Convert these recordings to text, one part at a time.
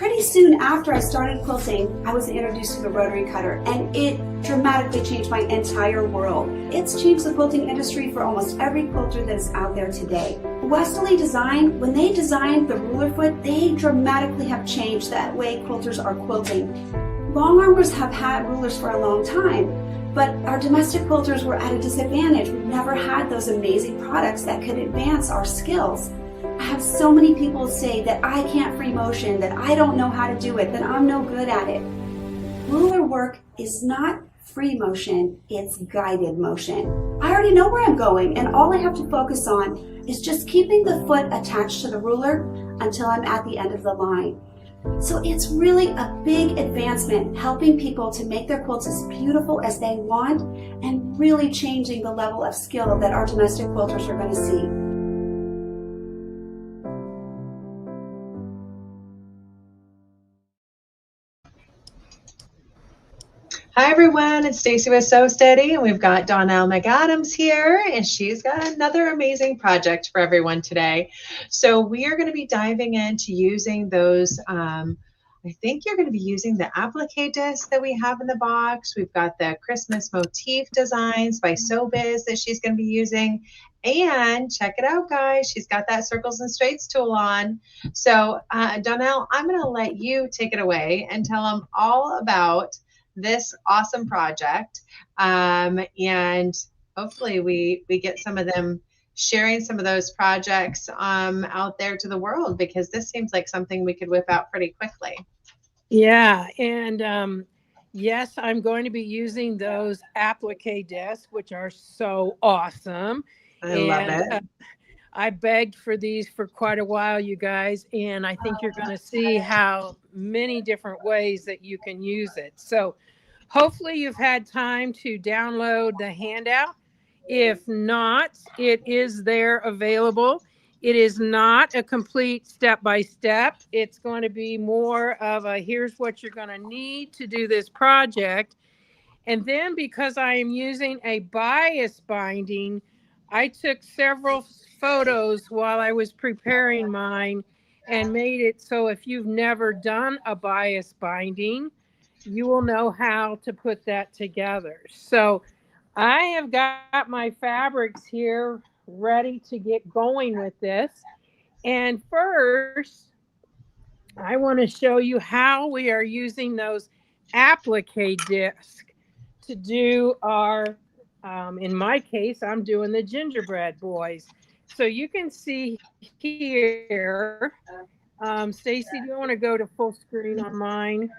Pretty soon after I started quilting, I was introduced to the rotary cutter, and it dramatically changed my entire world. It's changed the quilting industry for almost every quilter that is out there today. Westerly Design, when they designed the ruler foot, they dramatically have changed that way quilters are quilting. Long armers have had rulers for a long time, but our domestic quilters were at a disadvantage. We've never had those amazing products that could advance our skills. I have so many people say that I can't free motion, that I don't know how to do it, that I'm no good at it. Ruler work is not free motion, it's guided motion. I already know where I'm going, and all I have to focus on is just keeping the foot attached to the ruler until I'm at the end of the line. So it's really a big advancement, helping people to make their quilts as beautiful as they want and really changing the level of skill that our domestic quilters are going to see. Hi everyone, it's Stacy with Sew Steady, and we've got Donelle McAdams here, and she's got another amazing project for everyone today. So we are going to be diving into using those, I think you're going to be using the applique disc that we have in the box. We've got the Christmas motif designs by SewBiz that she's going to be using. And check it out, guys, she's got that circles and straights tool on. So Donelle, I'm going to let you take it away and tell them all about this awesome project, and hopefully we get some of them sharing some of those projects out there to the world, because this seems like something we could whip out pretty quickly. Yeah, and yes, I'm going to be using those applique discs, which are so awesome. I love it. I begged for these for quite a while, you guys, and I think you're going to see how many different ways that you can use it. So hopefully you've had time to download the handout. If not, it is there available. It is not a complete step-by-step. It's going to be more of a here's what you're going to need to do this project. And then because I am using a bias binding, I took several photos while I was preparing mine and made it so if you've never done a bias binding, you will know how to put that together. So I have got my fabrics here ready to get going with this. And first, I want to show you how we are using those applique discs to do our, in my case, I'm doing the gingerbread boys. So you can see here, Stacy, do you want to go to full screen on mine?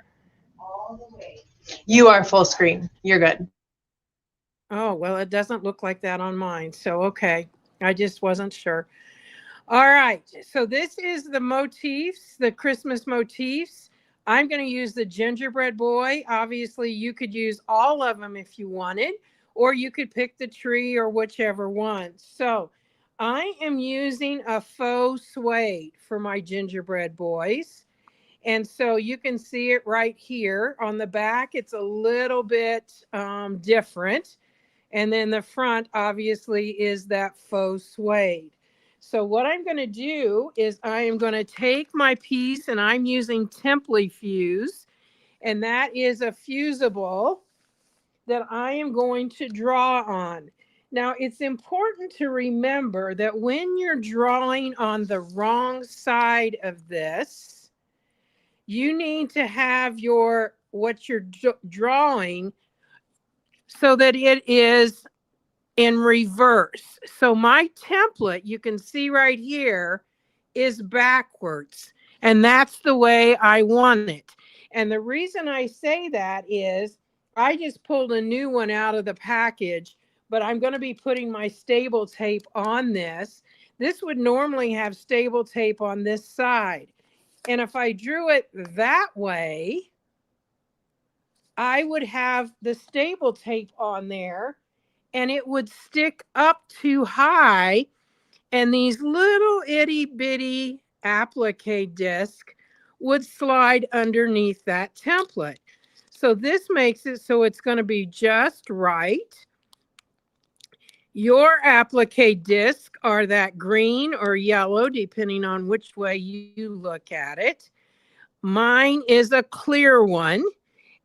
You are full screen. You're good. Oh, well, it doesn't look like that on mine. So, okay. I just wasn't sure. All right. So this is the motifs, the Christmas motifs. I'm going to use the gingerbread boy. Obviously, you could use all of them if you wanted, or you could pick the tree or whichever one. So I am using a faux suede for my gingerbread boys. And so you can see it right here on the back. It's a little bit different. And then the front obviously is that faux suede. So what I'm going to do is I am going to take my piece, and I'm using Templey Fuse, and that is a fusible that I am going to draw on. Now, it's important to remember that when you're drawing on the wrong side of this, you need to have what you're drawing so that it is in reverse. So my template, you can see right here, is backwards. And that's the way I want it. And the reason I say that is I just pulled a new one out of the package, but I'm going to be putting my stable tape on this. This would normally have stable tape on this side. And if I drew it that way, I would have the stable tape on there, and it would stick up too high, and these little itty bitty applique disc would slide underneath that template. So this makes it so it's going to be just right. Your applique disc are that green or yellow, depending on which way you look at it. Mine is a clear one,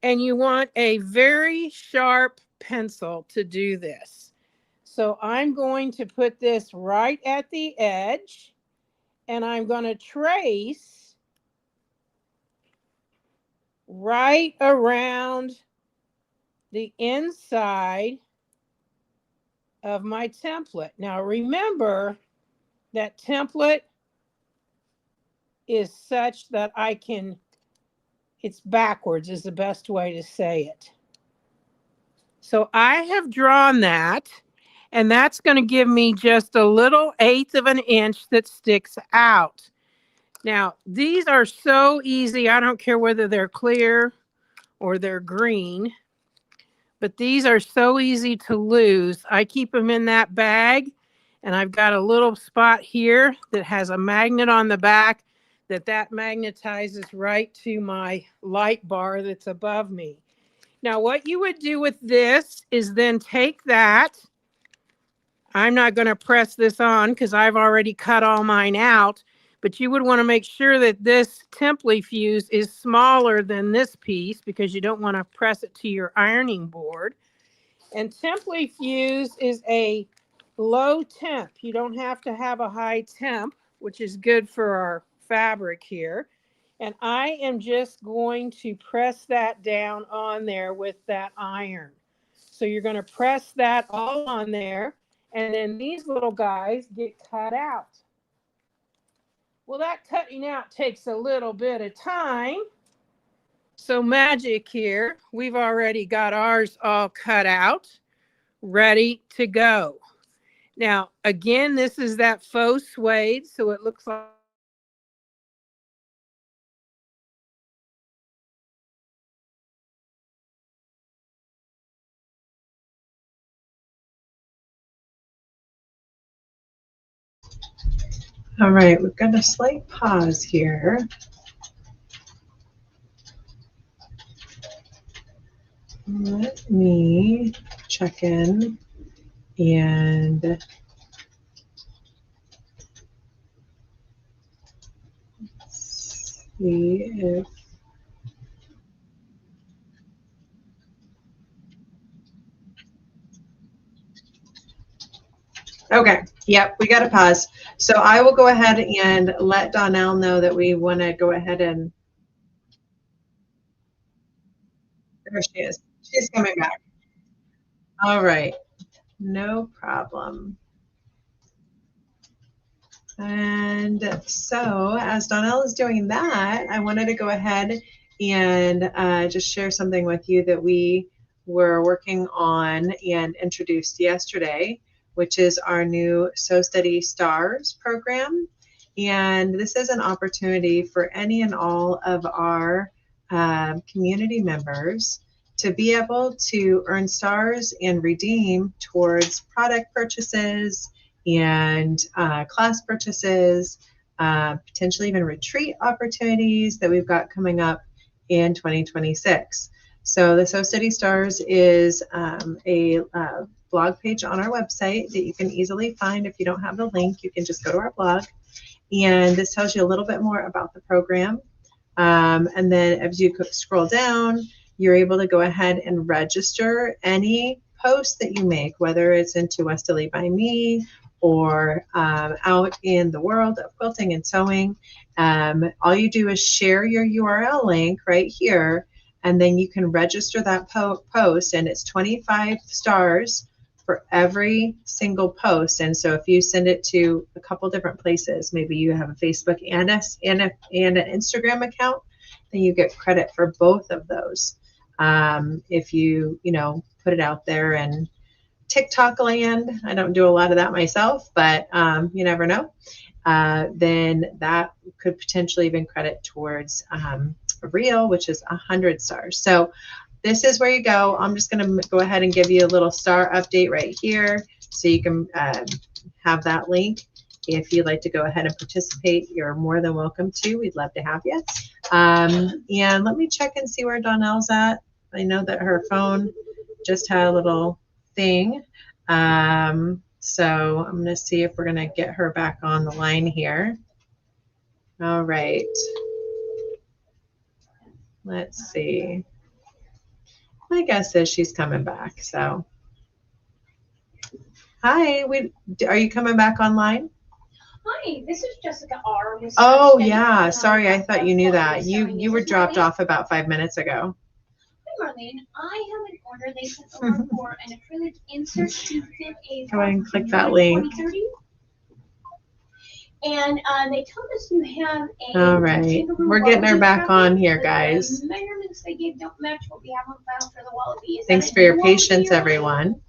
and you want a very sharp pencil to do this. So I'm going to put this right at the edge, and I'm going to trace right around the inside of my template. Now remember that template is such that it's backwards is the best way to say it. So I have drawn that, and that's going to give me just a little 1/8 of an inch that sticks out. Now, these are so easy. I don't care whether they're clear or they're green, but these are so easy to lose. I keep them in that bag, and I've got a little spot here that has a magnet on the back that magnetizes right to my light bar that's above me. Now, what you would do with this is then take that. I'm not going to press this on because I've already cut all mine out, but you would want to make sure that this template fuse is smaller than this piece because you don't want to press it to your ironing board. And template fuse is a low temp. You don't have to have a high temp, which is good for our fabric here. And I am just going to press that down on there with that iron. So you're going to press that all on there, and then these little guys get cut out. Well, that cutting out takes a little bit of time. So magic here, we've already got ours all cut out, ready to go. Now, again, this is that faux suede, so it looks like All right, we've got a slight pause here. Let me check in and see if okay, yep, we got to pause. So I will go ahead and let Donelle know that we want to go ahead and there she is. She's coming back. All right, no problem. And so as Donelle is doing that, I wanted to go ahead and just share something with you that we were working on and introduced yesterday, which is our new Sew Steady Stars program. And this is an opportunity for any and all of our community members to be able to earn stars and redeem towards product purchases and class purchases, potentially even retreat opportunities that we've got coming up in 2026. So the Sew Steady Stars is a blog page on our website that you can easily find. If you don't have the link, you can just go to our blog. And this tells you a little bit more about the program. And then as you scroll down, you're able to go ahead and register any post that you make, whether it's into Westerly by Me or out in the world of quilting and sewing. All you do is share your URL link right here, and then you can register that post, and it's 25 stars for every single post. And so if you send it to a couple different places, maybe you have a Facebook and an Instagram account, then you get credit for both of those. If you put it out there and TikTok land, I don't do a lot of that myself, but you never know, then that could potentially even credit towards a reel, which is 100 stars. So this is where you go. I'm just going to go ahead and give you a little star update right here so you can have that link. If you'd like to go ahead and participate, you're more than welcome to. We'd love to have you. And let me check and see where Donelle's at. I know that her phone just had a little thing. So I'm going to see if we're going to get her back on the line here. All right. Let's see. My guess is she's coming back. So, hi. Are you coming back online? Hi, this is Jessica R. with Oh Steady. yeah. Sorry, I thought you knew that. You were dropped Marlene. off about 5 minutes ago. Hi, Marlene. I have an order they sent over for an acrylic insert to fit a Go ahead and click that link. 2030. And they told us you have a. All right. We're getting her back on here, guys. The measurements they gave don't match what we have on file for the wallaby. Thanks for your patience, everyone.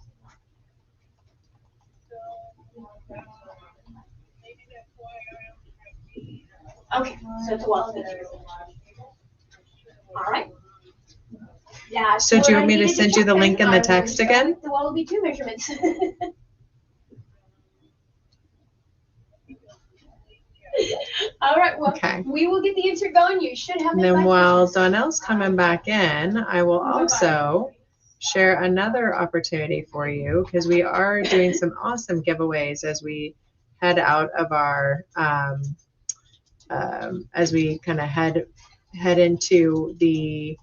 Okay, so it's a wallaby. All right. Yeah. So do you want me to send you the link in the text again? The wallaby 2 measurements. All right, well, Okay. we will get the insert going. You should have And it then by while Christmas. Donelle's coming back in, I will also share another opportunity for you because we are doing some awesome giveaways as we head out of our, as we kind of head into the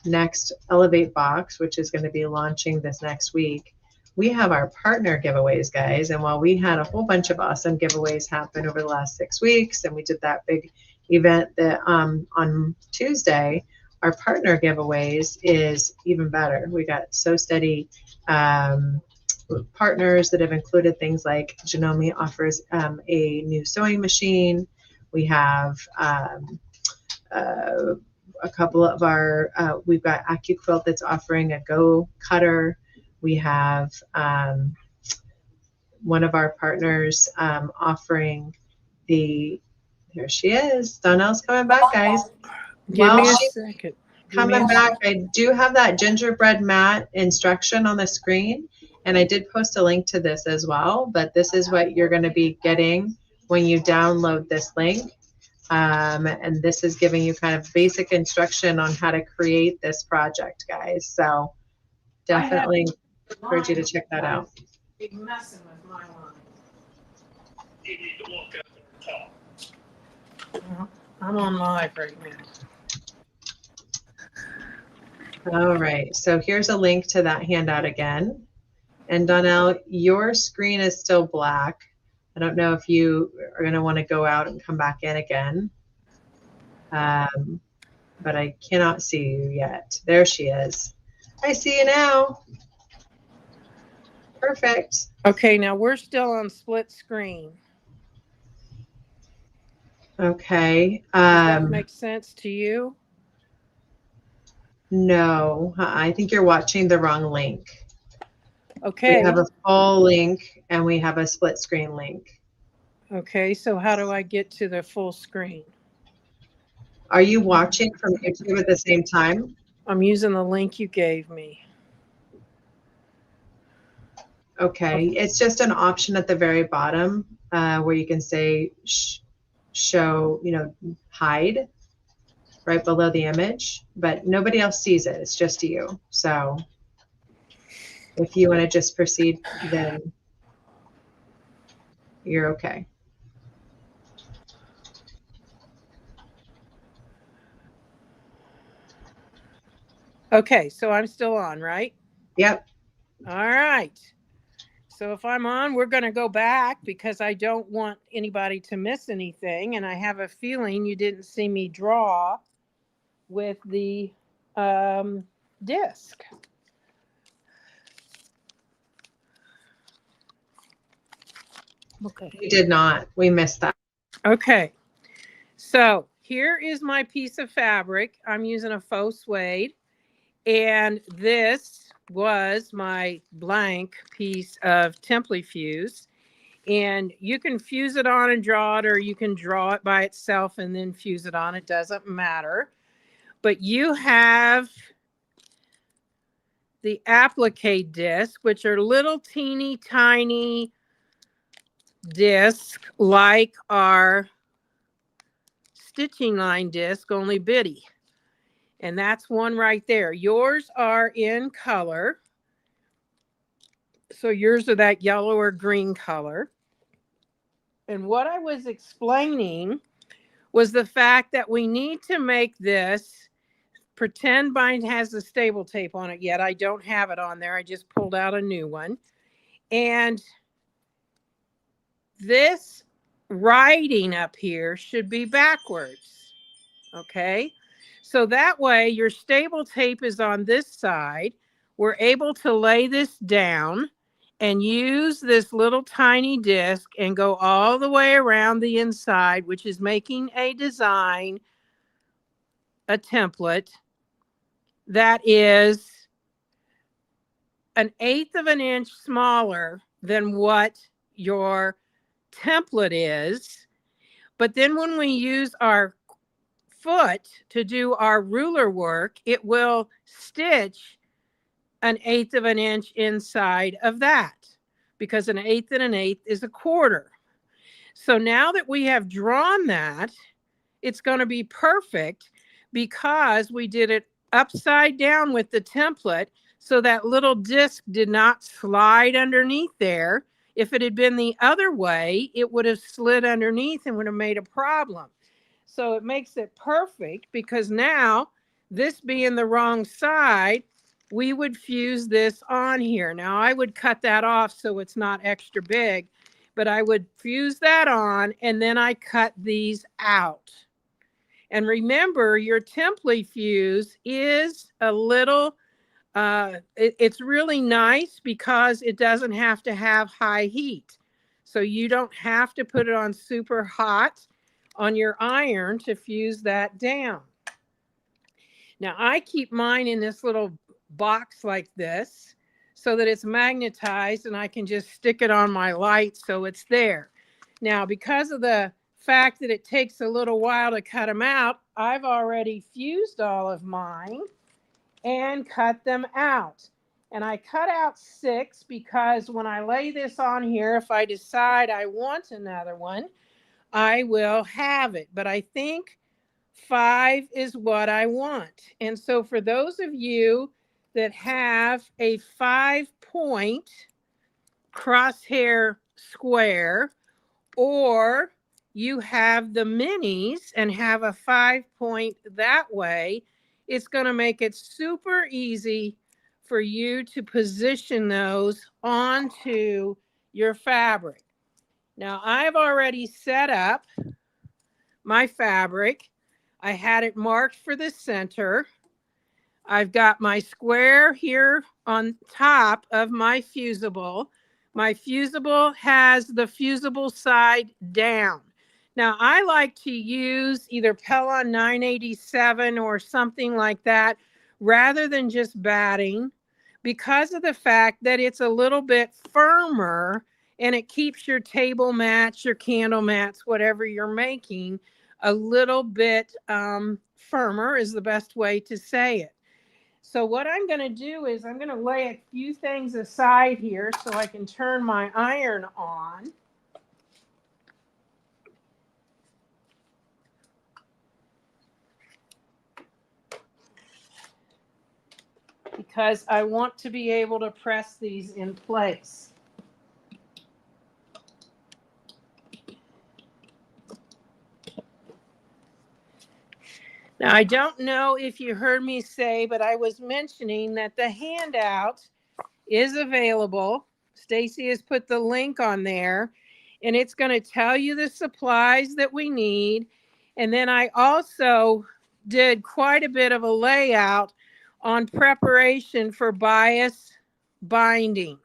next Elevate box, which is going to be launching this next week. We have our partner giveaways, guys. And while we had a whole bunch of awesome giveaways happen over the last 6 weeks, and we did that big event that on Tuesday, our partner giveaways is even better. We got So Steady partners that have included things like Janome offers a new sewing machine. We have a couple of our, we've got AccuQuilt that's offering a Go cutter. We have one of our partners offering here she is. Donelle's coming back, guys. Give me a second. Coming back, I do have that gingerbread mat instruction on the screen, and I did post a link to this as well, but this is what you're going to be getting when you download this link. And this is giving you kind of basic instruction on how to create this project, guys. So definitely encourage you to check that out. Big messing with my line. You need to walk out there and talk. I'm on live right now. All right, so here's a link to that handout again. And Donelle, your screen is still black. I don't know if you are going to want to go out and come back in again. But I cannot see you yet. There she is. I see you now. Perfect. Okay, now we're still on split screen. Okay. Does that make sense to you? No, I think you're watching the wrong link. Okay. We have a full link and we have a split screen link. Okay, so how do I get to the full screen? Are you watching from YouTube at the same time? I'm using the link you gave me. Okay, it's just an option at the very bottom where you can say show, hide right below the image, but nobody else sees it. It's just you. So if you want to just proceed, then you're okay. Okay, so I'm still on, right? Yep. All right. So if I'm on, we're going to go back because I don't want anybody to miss anything. And I have a feeling you didn't see me draw with the disc. Okay. You did not. We missed that. Okay. So here is my piece of fabric. I'm using a faux suede. And this was my blank piece of Template Fuse. And you can fuse it on and draw it, or you can draw it by itself and then fuse it on. It doesn't matter. But you have the applique disc, which are little teeny tiny discs like our stitching line disc, only bitty. And that's one right there. Yours are in color. So yours are that yellow or green color. And what I was explaining was the fact that we need to make this pretend mine has the stable tape on it yet. I don't have it on there. I just pulled out a new one. And this writing up here should be backwards. Okay. So that way your stable tape is on this side. We're able to lay this down and use this little tiny disc and go all the way around the inside, which is making a design, a template that is 1/8 of an inch smaller than what your template is. But then when we use our foot to do our ruler work, it will stitch 1/8 of an inch inside of that, because 1/8 and 1/8 is 1/4. So now that we have drawn that, it's going to be perfect because we did it upside down with the template, so that little disc did not slide underneath there. If it had been the other way, it would have slid underneath and would have made a problem. So it makes it perfect, because now, this being the wrong side, we would fuse this on here. Now I would cut that off so it's not extra big, but I would fuse that on, and then I cut these out. And remember, your template fuse is a little, it's really nice because it doesn't have to have high heat. So you don't have to put it on super hot on your iron to fuse that down. Now I keep mine in this little box like this so that it's magnetized and I can just stick it on my light so it's there. Now, because of the fact that it takes a little while to cut them out, I've already fused all of mine and cut them out. And I cut out 6 because when I lay this on here, if I decide I want another one, I will have it. But I think 5 is what I want. And so for those of you that have a 5-point crosshair square, or you have the minis and have a 5-point that way, it's going to make it super easy for you to position those onto your fabric. Now I've already set up my fabric. I had it marked for the center. I've got my square here on top of my fusible. My fusible has the fusible side down. Now I like to use either Pellon 987 or something like that rather than just batting, because of the fact that it's a little bit firmer and it keeps your table mats, your candle mats, whatever you're making, a little bit firmer is the best way to say it. So what I'm going to do is I'm going to lay a few things aside here so I can turn my iron on. Because I want to be able to press these in place. Now, I don't know if you heard me say, but I was mentioning that the handout is available. Stacy has put the link on there, and it's going to tell you the supplies that we need. And then I also did quite a bit of a layout on preparation for bias binding.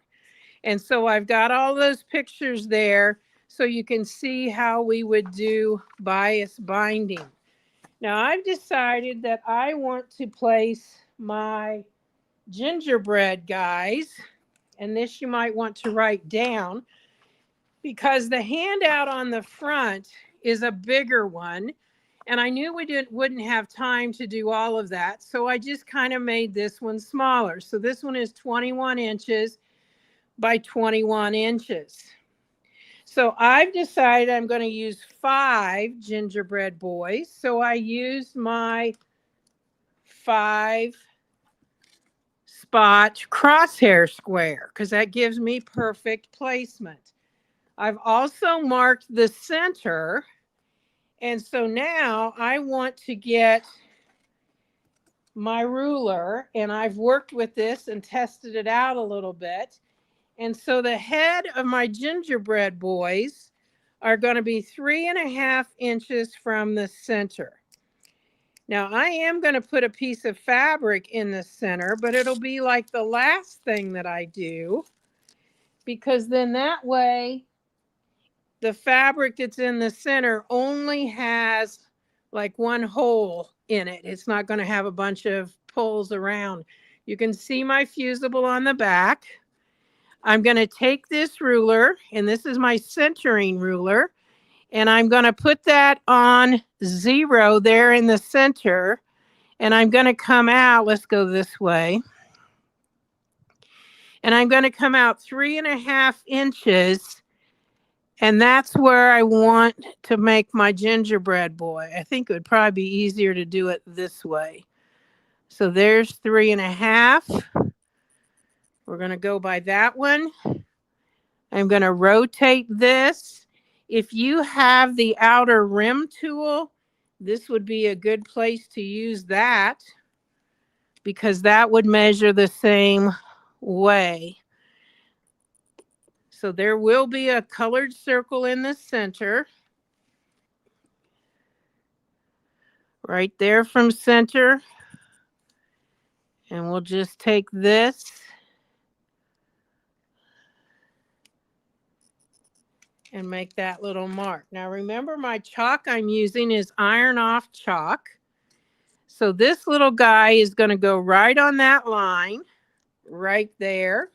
And so I've got all those pictures there so you can see how we would do bias binding. Now I've decided that I want to place my gingerbread guys, and this you might want to write down, because the handout on the front is a bigger one, and I knew we wouldn't have time to do all of that, so I just kind of made this one smaller. So this one is 21 inches by 21 inches. So I've decided I'm going to use 5 gingerbread boys. So I used my 5 spot crosshair square because that gives me perfect placement. I've also marked the center. And so now I want to get my ruler, and I've worked with this and tested it out a little bit. And so the head of my gingerbread boys are going to be 3.5 inches from the center. Now I am going to put a piece of fabric in the center, but it'll be like the last thing that I do, because then that way the fabric that's in the center only has like one hole in it. It's not going to have a bunch of pulls around. You can see my fusible on the back. I'm going to take this ruler, and this is my centering ruler, and I'm going to put that on 0 there in the center, and I'm going to come out, let's go this way, and I'm going to come out 3.5 inches, and that's where I want to make my gingerbread boy. I think it would probably be easier to do it this way. So there's 3.5. We're going to go by that one. I'm going to rotate this. If you have the outer rim tool, this would be a good place to use that, because that would measure the same way. So there will be a colored circle in the center. Right there from center. And we'll just take this and make that little mark. Now remember, my chalk I'm using is iron off chalk. So this little guy is going to go right on that line, right there.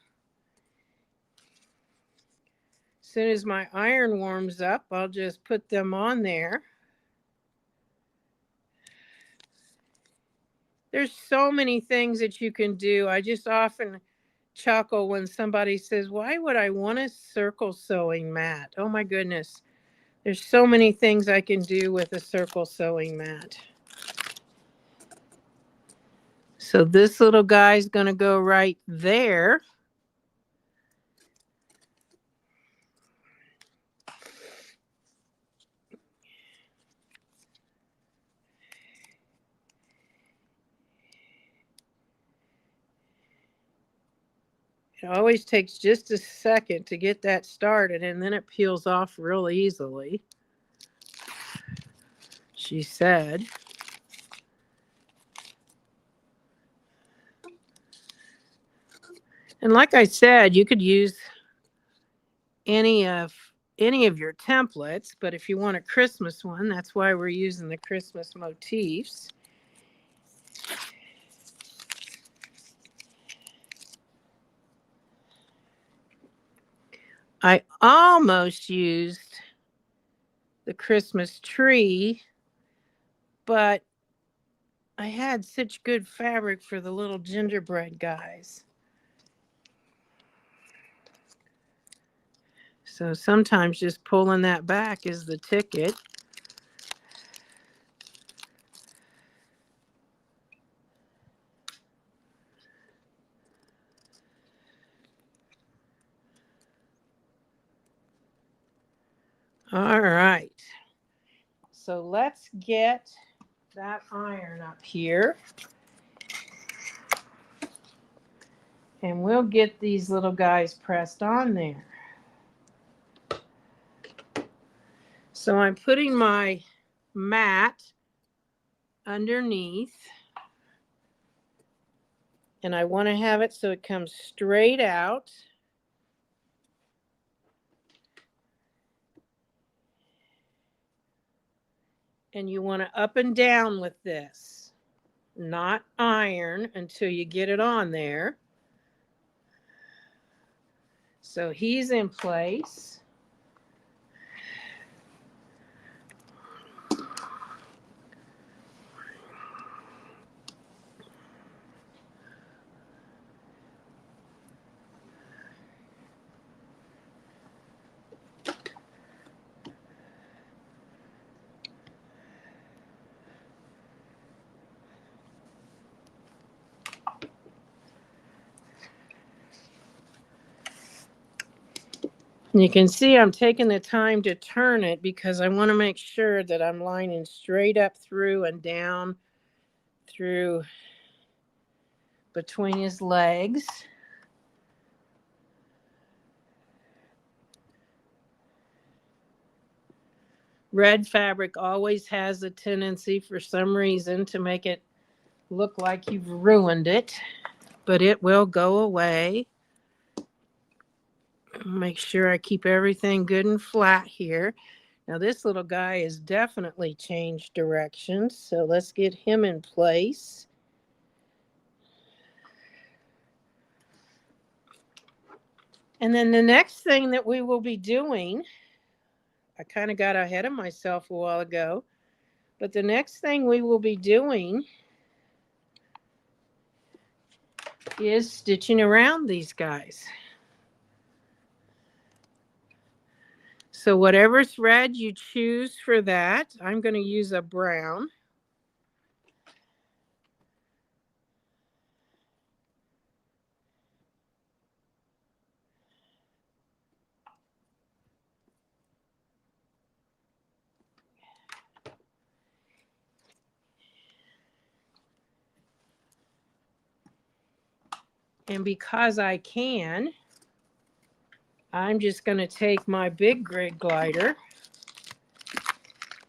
As soon as my iron warms up, I'll just put them on there. There's so many things that you can do. I just often chuckle when somebody says, why would I want a circle sewing mat? Oh my goodness. There's so many things I can do with a circle sewing mat. So this little guy's going to go right there. It always takes just a second to get that started, and then it peels off real easily, she said. And like I said, you could use any of your templates, but if you want a Christmas one, that's why we're using the Christmas motifs. I almost used the Christmas tree, but I had such good fabric for the little gingerbread guys. So sometimes just pulling that back is the ticket. All right. So let's get that iron up here. And we'll get these little guys pressed on there. So I'm putting my mat underneath. And I want to have it so it comes straight out. And you want to up and down with this, not iron until you get it on there. So he's in place. You can see I'm taking the time to turn it because I want to make sure that I'm lining straight up through and down through between his legs. Red fabric always has a tendency for some reason to make it look like you've ruined it, but it will go away. Make sure I keep everything good and flat here. Now this little guy has definitely changed directions, so let's get him in place. And then the next thing that we will be doing, I kind of got ahead of myself a while ago, but the next thing we will be doing is stitching around these guys. So whatever thread you choose for that, I'm going to use a brown. And because I can, I'm just going to take my big grid glider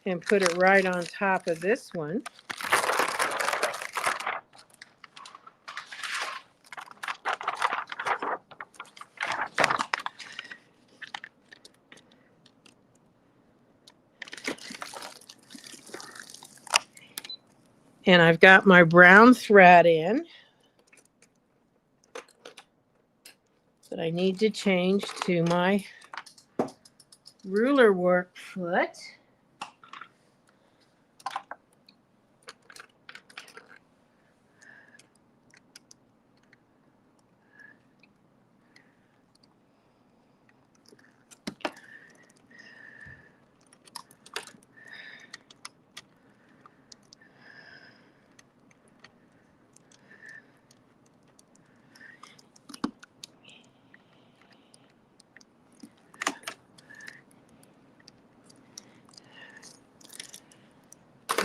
and put it right on top of this one. And I've got my brown thread in that I need to change to my ruler work foot.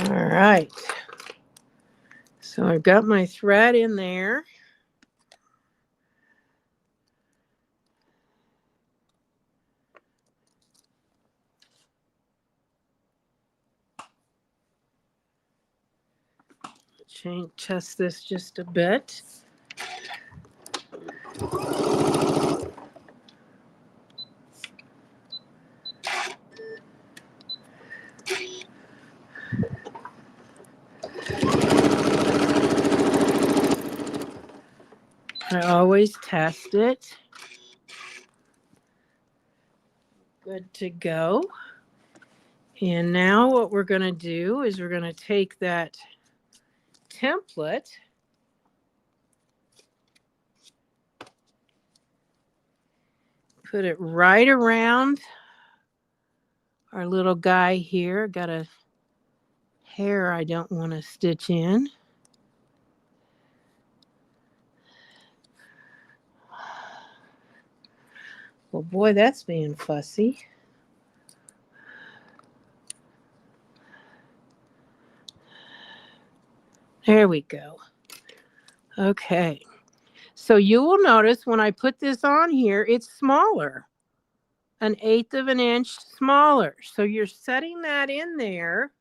All right. So I've got my thread in there. Test this just a bit. I always test it. Good to go. And now what we're going to do is we're going to take that template put it right around our little guy here. Got a hair I don't want to stitch in. Well, boy, that's being fussy. There we go. Okay. So you will notice when I put this on here, it's smaller. 1/8 of an inch smaller. So you're setting that in there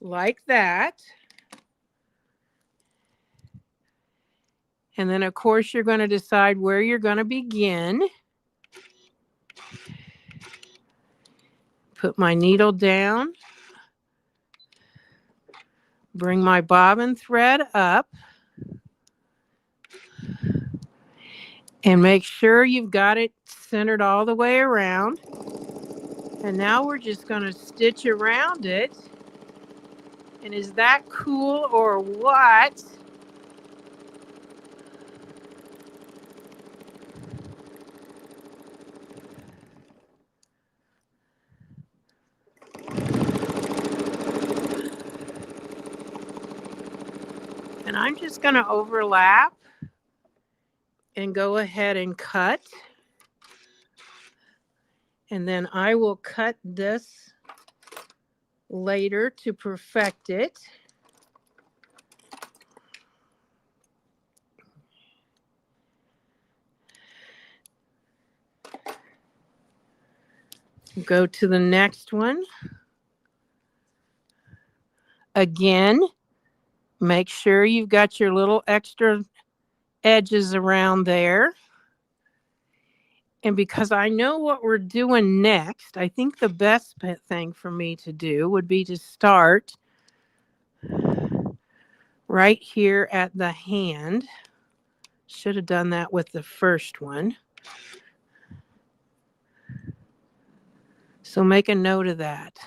like that. And then, of course, you're going to decide where you're going to begin. Put my needle down. Bring my bobbin thread up. And make sure you've got it centered all the way around. And now we're just going to stitch around it. And is that cool or what? And I'm just going to overlap and go ahead and cut. And then I will cut this later to perfect it. Go to the next one. Again, make sure you've got your little extra edges around there. And because I know what we're doing next, I think the best thing for me to do would be to start right here at the hand. Should have done that with the first one. So make a note of that.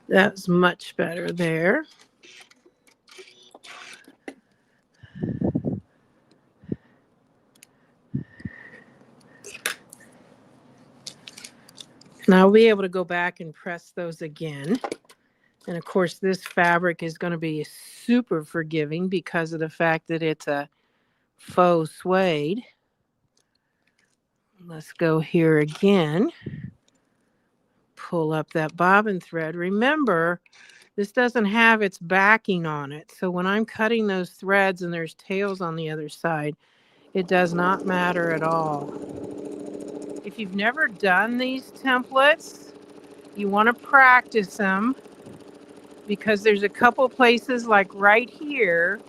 That's much better there. And I'll be able to go back and press those again. And of course, this fabric is going to be super forgiving because of the fact that it's a faux suede. Let's go here again. Pull up that bobbin thread. Remember, this doesn't have its backing on it. So when I'm cutting those threads and there's tails on the other side, it does not matter at all. If you've never done these templates, you want to practice them because there's a couple places like right here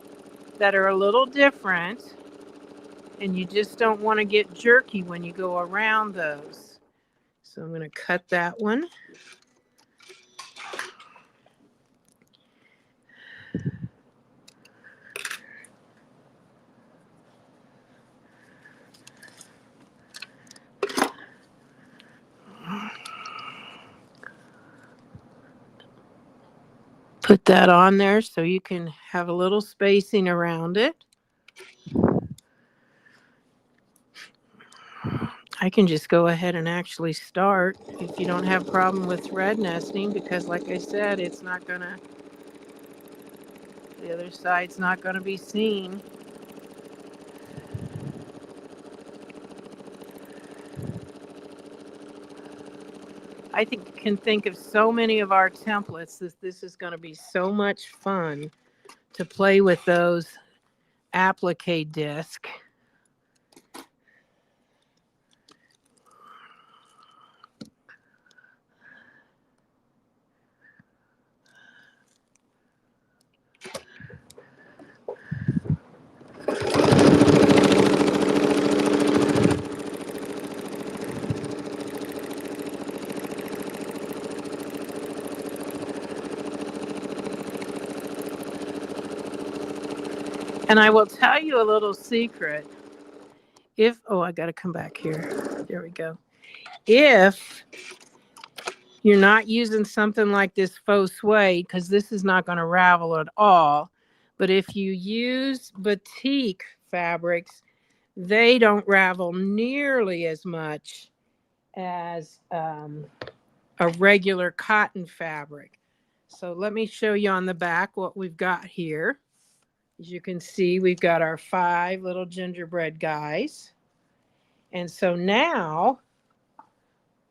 that are a little different and you just don't want to get jerky when you go around those. So I'm going to cut that one. Put that on there so you can have a little spacing around it. I can just go ahead and actually start if you don't have a problem with thread nesting because like I said, it's not gonna, the other side's not gonna be seen. I can think of so many of our templates that this is going to be so much fun to play with those applique disc. And I will tell you a little secret. I got to come back here. There we go. If you're not using something like this faux suede, because this is not going to ravel at all, but if you use batik fabrics, they don't ravel nearly as much as a regular cotton fabric. So let me show you on the back what we've got here. As you can see, we've got our 5 little gingerbread guys. And so now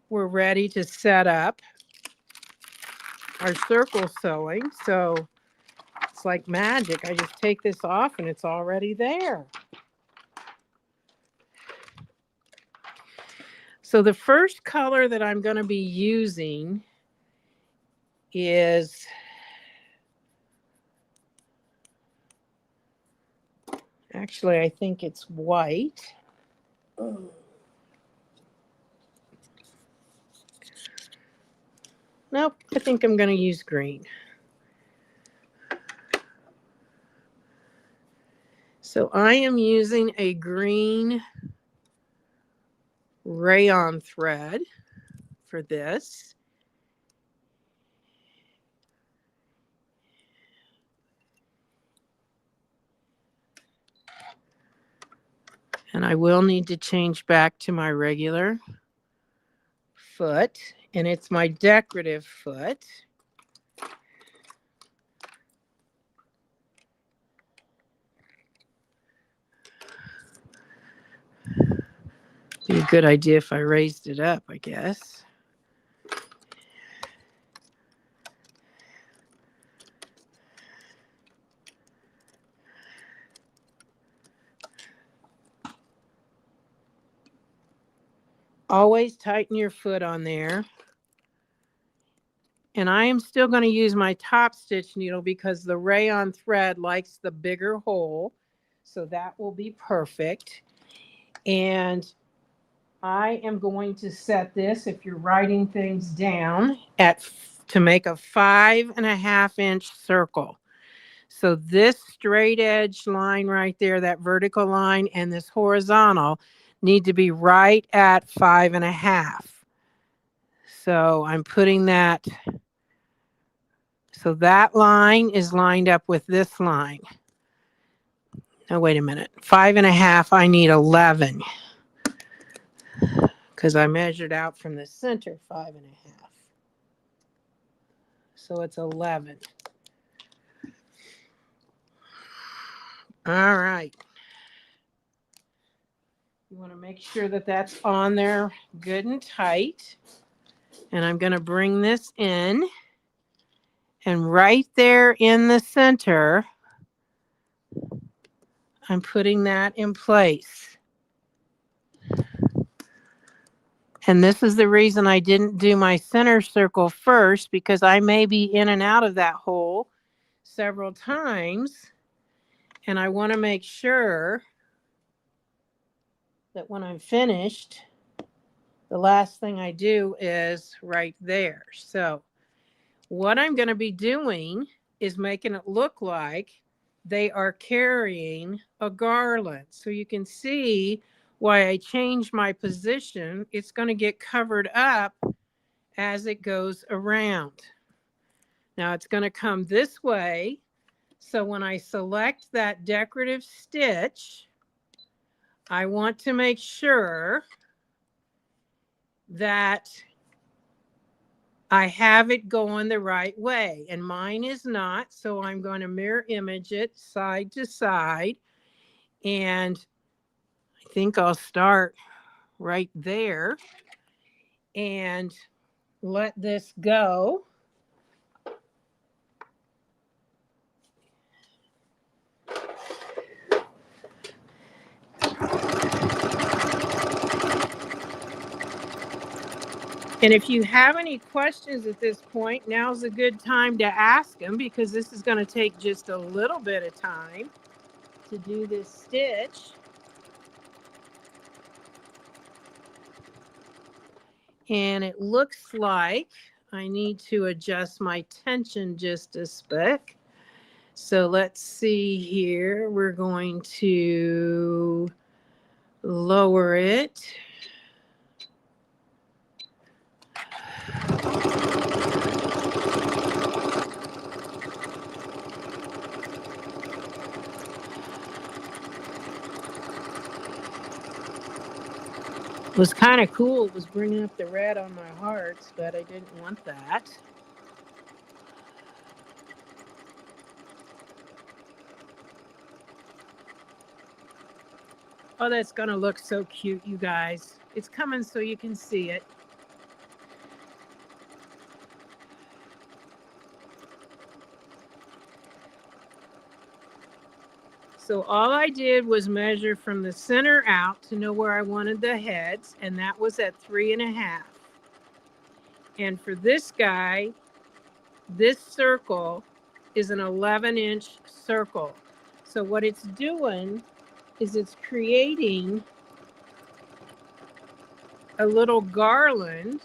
we're ready to set up our circle sewing. So it's like magic. I just take this off and it's already there. So the first color that I'm going to be using is actually, I think it's white. Nope, I think I'm going to use green. So I am using a green rayon thread for this. And I will need to change back to my regular foot, and it's my decorative foot. Be a good idea if I raised it up, I guess. Always tighten your foot on there. And I am still going to use my top stitch needle because the rayon thread likes the bigger hole. So that will be perfect. And I am going to set this, if you're writing things down, to make a 5.5 inch circle. So this straight edge line right there, that vertical line, and this horizontal need to be right at 5.5. So I'm putting that, so that line is lined up with this line. Now wait a minute, 5.5, I need 11. Because I measured out from the center 5.5. So it's 11. All right. You want to make sure that that's on there good and tight. And I'm going to bring this in. And right there in the center, I'm putting that in place. And this is the reason I didn't do my center circle first, because I may be in and out of that hole several times. And I want to make sure that when I'm finished, the last thing I do is right there. So what I'm going to be doing is making it look like they are carrying a garland. So you can see why I changed my position. It's going to get covered up as it goes around. Now it's going to come this way. So when I select that decorative stitch, I want to make sure that I have it going the right way, and mine is not. So I'm going to mirror image it side to side. And I think I'll start right there and let this go. And if you have any questions at this point, now's a good time to ask them, because this is going to take just a little bit of time to do this stitch. And it looks like I need to adjust my tension just a speck. So let's see here. We're going to lower it. It was kind of cool. It was bringing up the red on my hearts, but I didn't want that. Oh, that's going to look so cute, you guys. It's coming so you can see it. So all I did was measure from the center out to know where I wanted the heads, and that was at 3.5. And for this guy, this circle is an 11-inch circle. So what it's doing is it's creating a little garland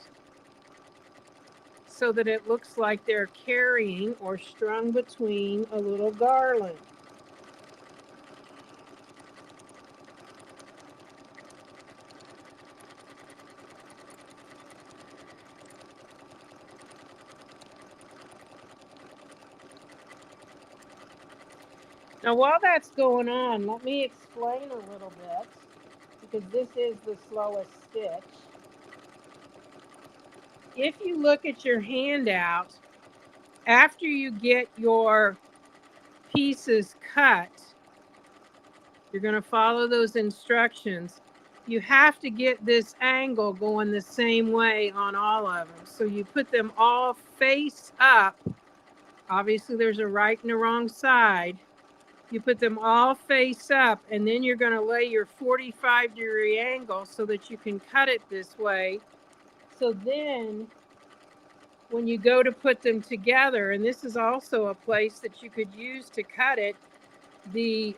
so that it looks like they're carrying or strung between a little garland. Now, while that's going on, let me explain a little bit, because this is the slowest stitch. If you look at your handout, after you get your pieces cut, you're going to follow those instructions. you have to get this angle going the same way on all of them. So you put them all face up. Obviously there's a right and a wrong side. You put them all face up, and then you're going to lay your 45-degree angle so that you can cut it this way. So then when you go to put them together, and this is also a place that you could use to cut it, the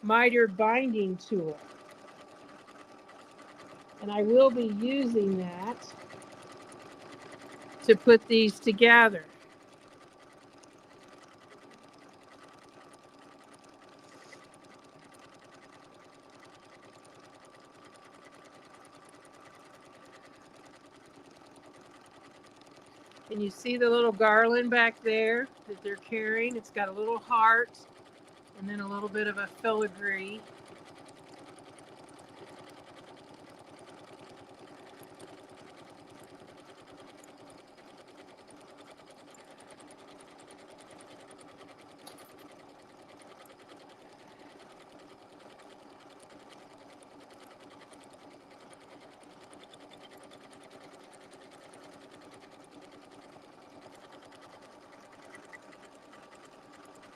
miter binding tool. And I will be using that to put these together. And you see the little garland back there that they're carrying? It's got a little heart and then a little bit of a filigree.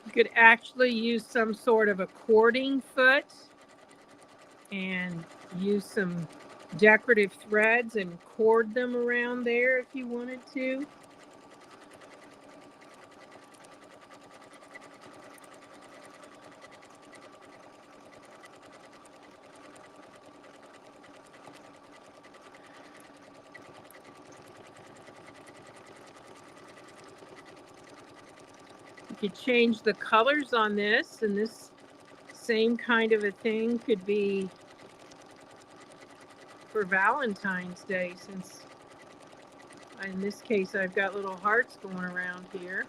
You could actually use some sort of a cording foot and use some decorative threads and cord them around there if you wanted to. You could change the colors on this, and this same kind of a thing could be for Valentine's Day, since in this case I've got little hearts going around here.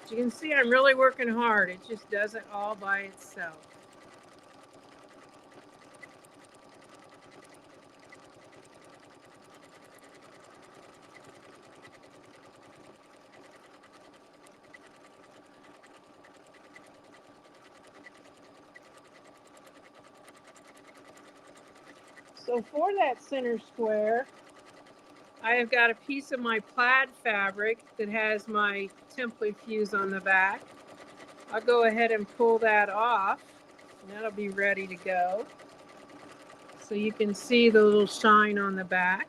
As you can see, I'm really working hard. It just does it all by itself. So for that center square, I have got a piece of my plaid fabric that has my template fuse on the back. I'll go ahead and pull that off, and that'll be ready to go. So you can see the little shine on the back.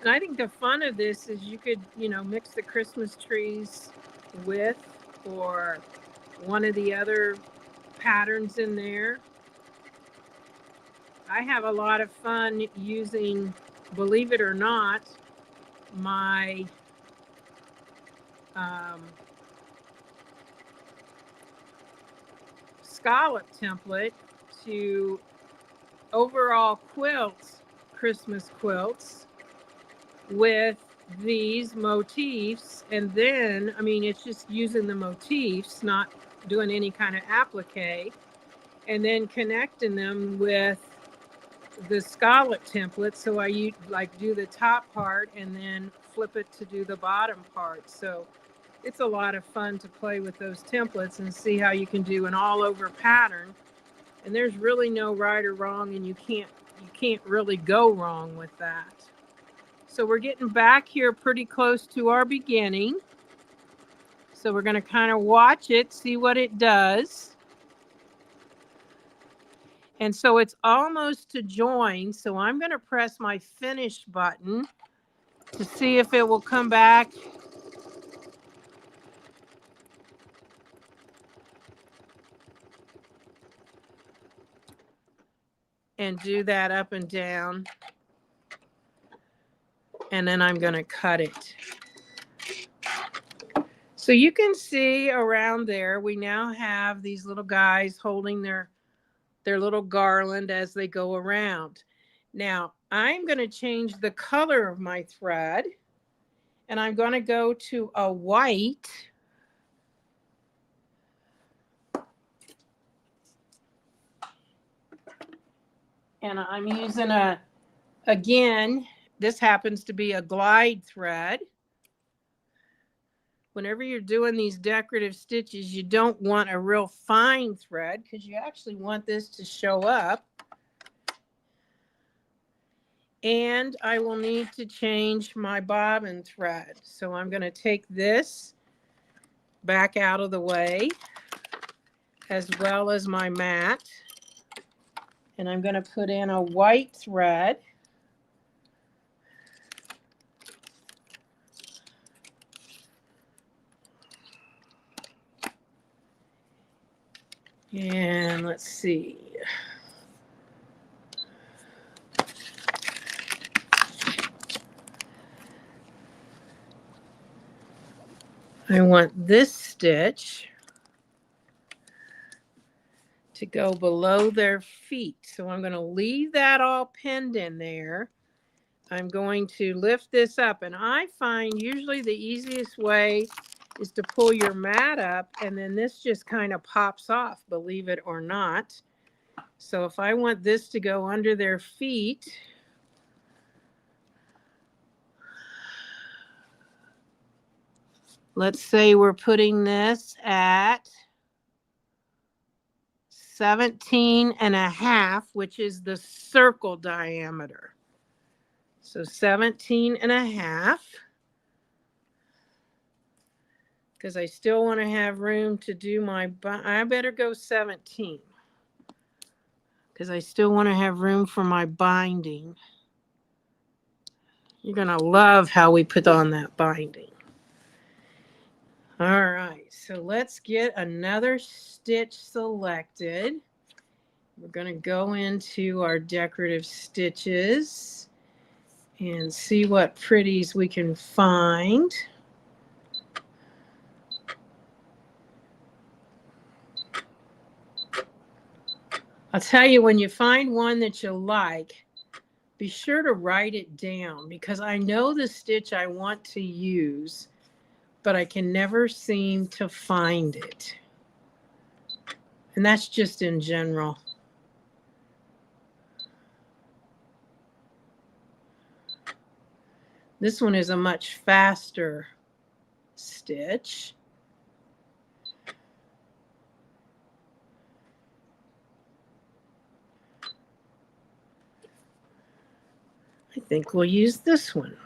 And I think the fun of this is you could, mix the Christmas trees with, or one of the other patterns in there. I have a lot of fun using, believe it or not, my scallop template to overall quilt, Christmas quilts, with these motifs. And then, it's just using the motifs, not doing any kind of applique, and then connecting them with the scallop template. So I do the top part and then flip it to do the bottom part. So it's a lot of fun to play with those templates and see how you can do an all over pattern. And there's really no right or wrong, and you can't really go wrong with that. So we're getting back here pretty close to our beginning. So we're going to kind of watch it, see what it does. And so it's almost to join. So I'm going to press my finish button to see if it will come back. And do that up and down. And then I'm going to cut it. So you can see around there, we now have these little guys holding their little garland as they go around. Now, I'm going to change the color of my thread, and I'm going to go to a white. And I'm using again, this happens to be a glide thread. Whenever you're doing these decorative stitches, you don't want a real fine thread because you actually want this to show up. And I will need to change my bobbin thread. So I'm going to take this back out of the way, as well as my mat. And I'm going to put in a white thread. And let's see. I want this stitch to go below their feet. So I'm going to leave that all pinned in there. I'm going to lift this up, and I find usually the easiest way is to pull your mat up, and then this just kind of pops off, believe it or not. So if I want this to go under their feet, let's say we're putting this at 17.5, which is the circle diameter. So 17.5, because I still want to have room to do my, I better go 17, because I still want to have room for my binding. You're going to love how we put on that binding. All right, so let's get another stitch selected. We're going to go into our decorative stitches and see what pretties we can find. I'll tell you, when you find one that you like, be sure to write it down, because I know the stitch I want to use, but I can never seem to find it. And that's just in general. This one is a much faster stitch. I think we'll use this one.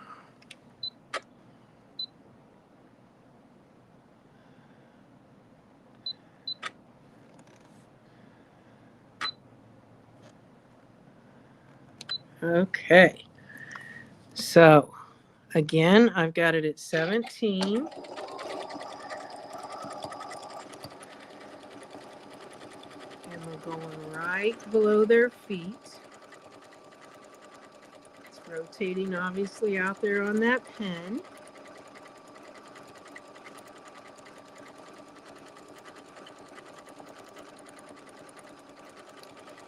Okay. So again, I've got it at 17. And we're going right below their feet. It's rotating obviously out there on that pen.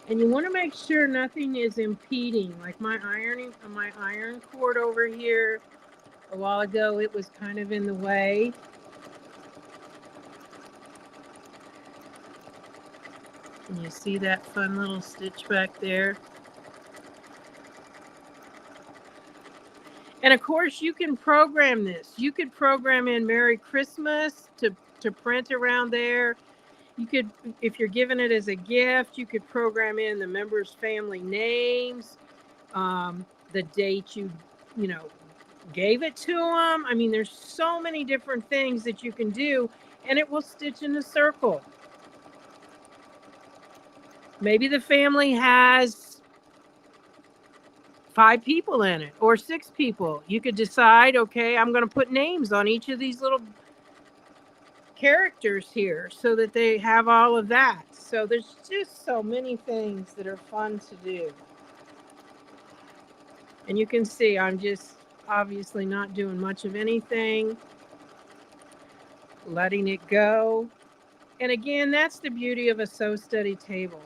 And you want to make sure nothing is impeding. Like my iron cord over here, a while ago, it was kind of in the way. Can you see that fun little stitch back there? And of course, you can program this. You could program in Merry Christmas to print around there. You could, if you're giving it as a gift, you could program in the members' family names, the date you gave it to them. I mean, there's so many different things that you can do, and it will stitch in a circle. Maybe the family has 5 people in it or 6 people. You could decide, okay, I'm going to put names on each of these little characters here so that they have all of that. So there's just so many things that are fun to do. And you can see I'm just obviously not doing much of anything, letting it go. And again, that's the beauty of a sew study table.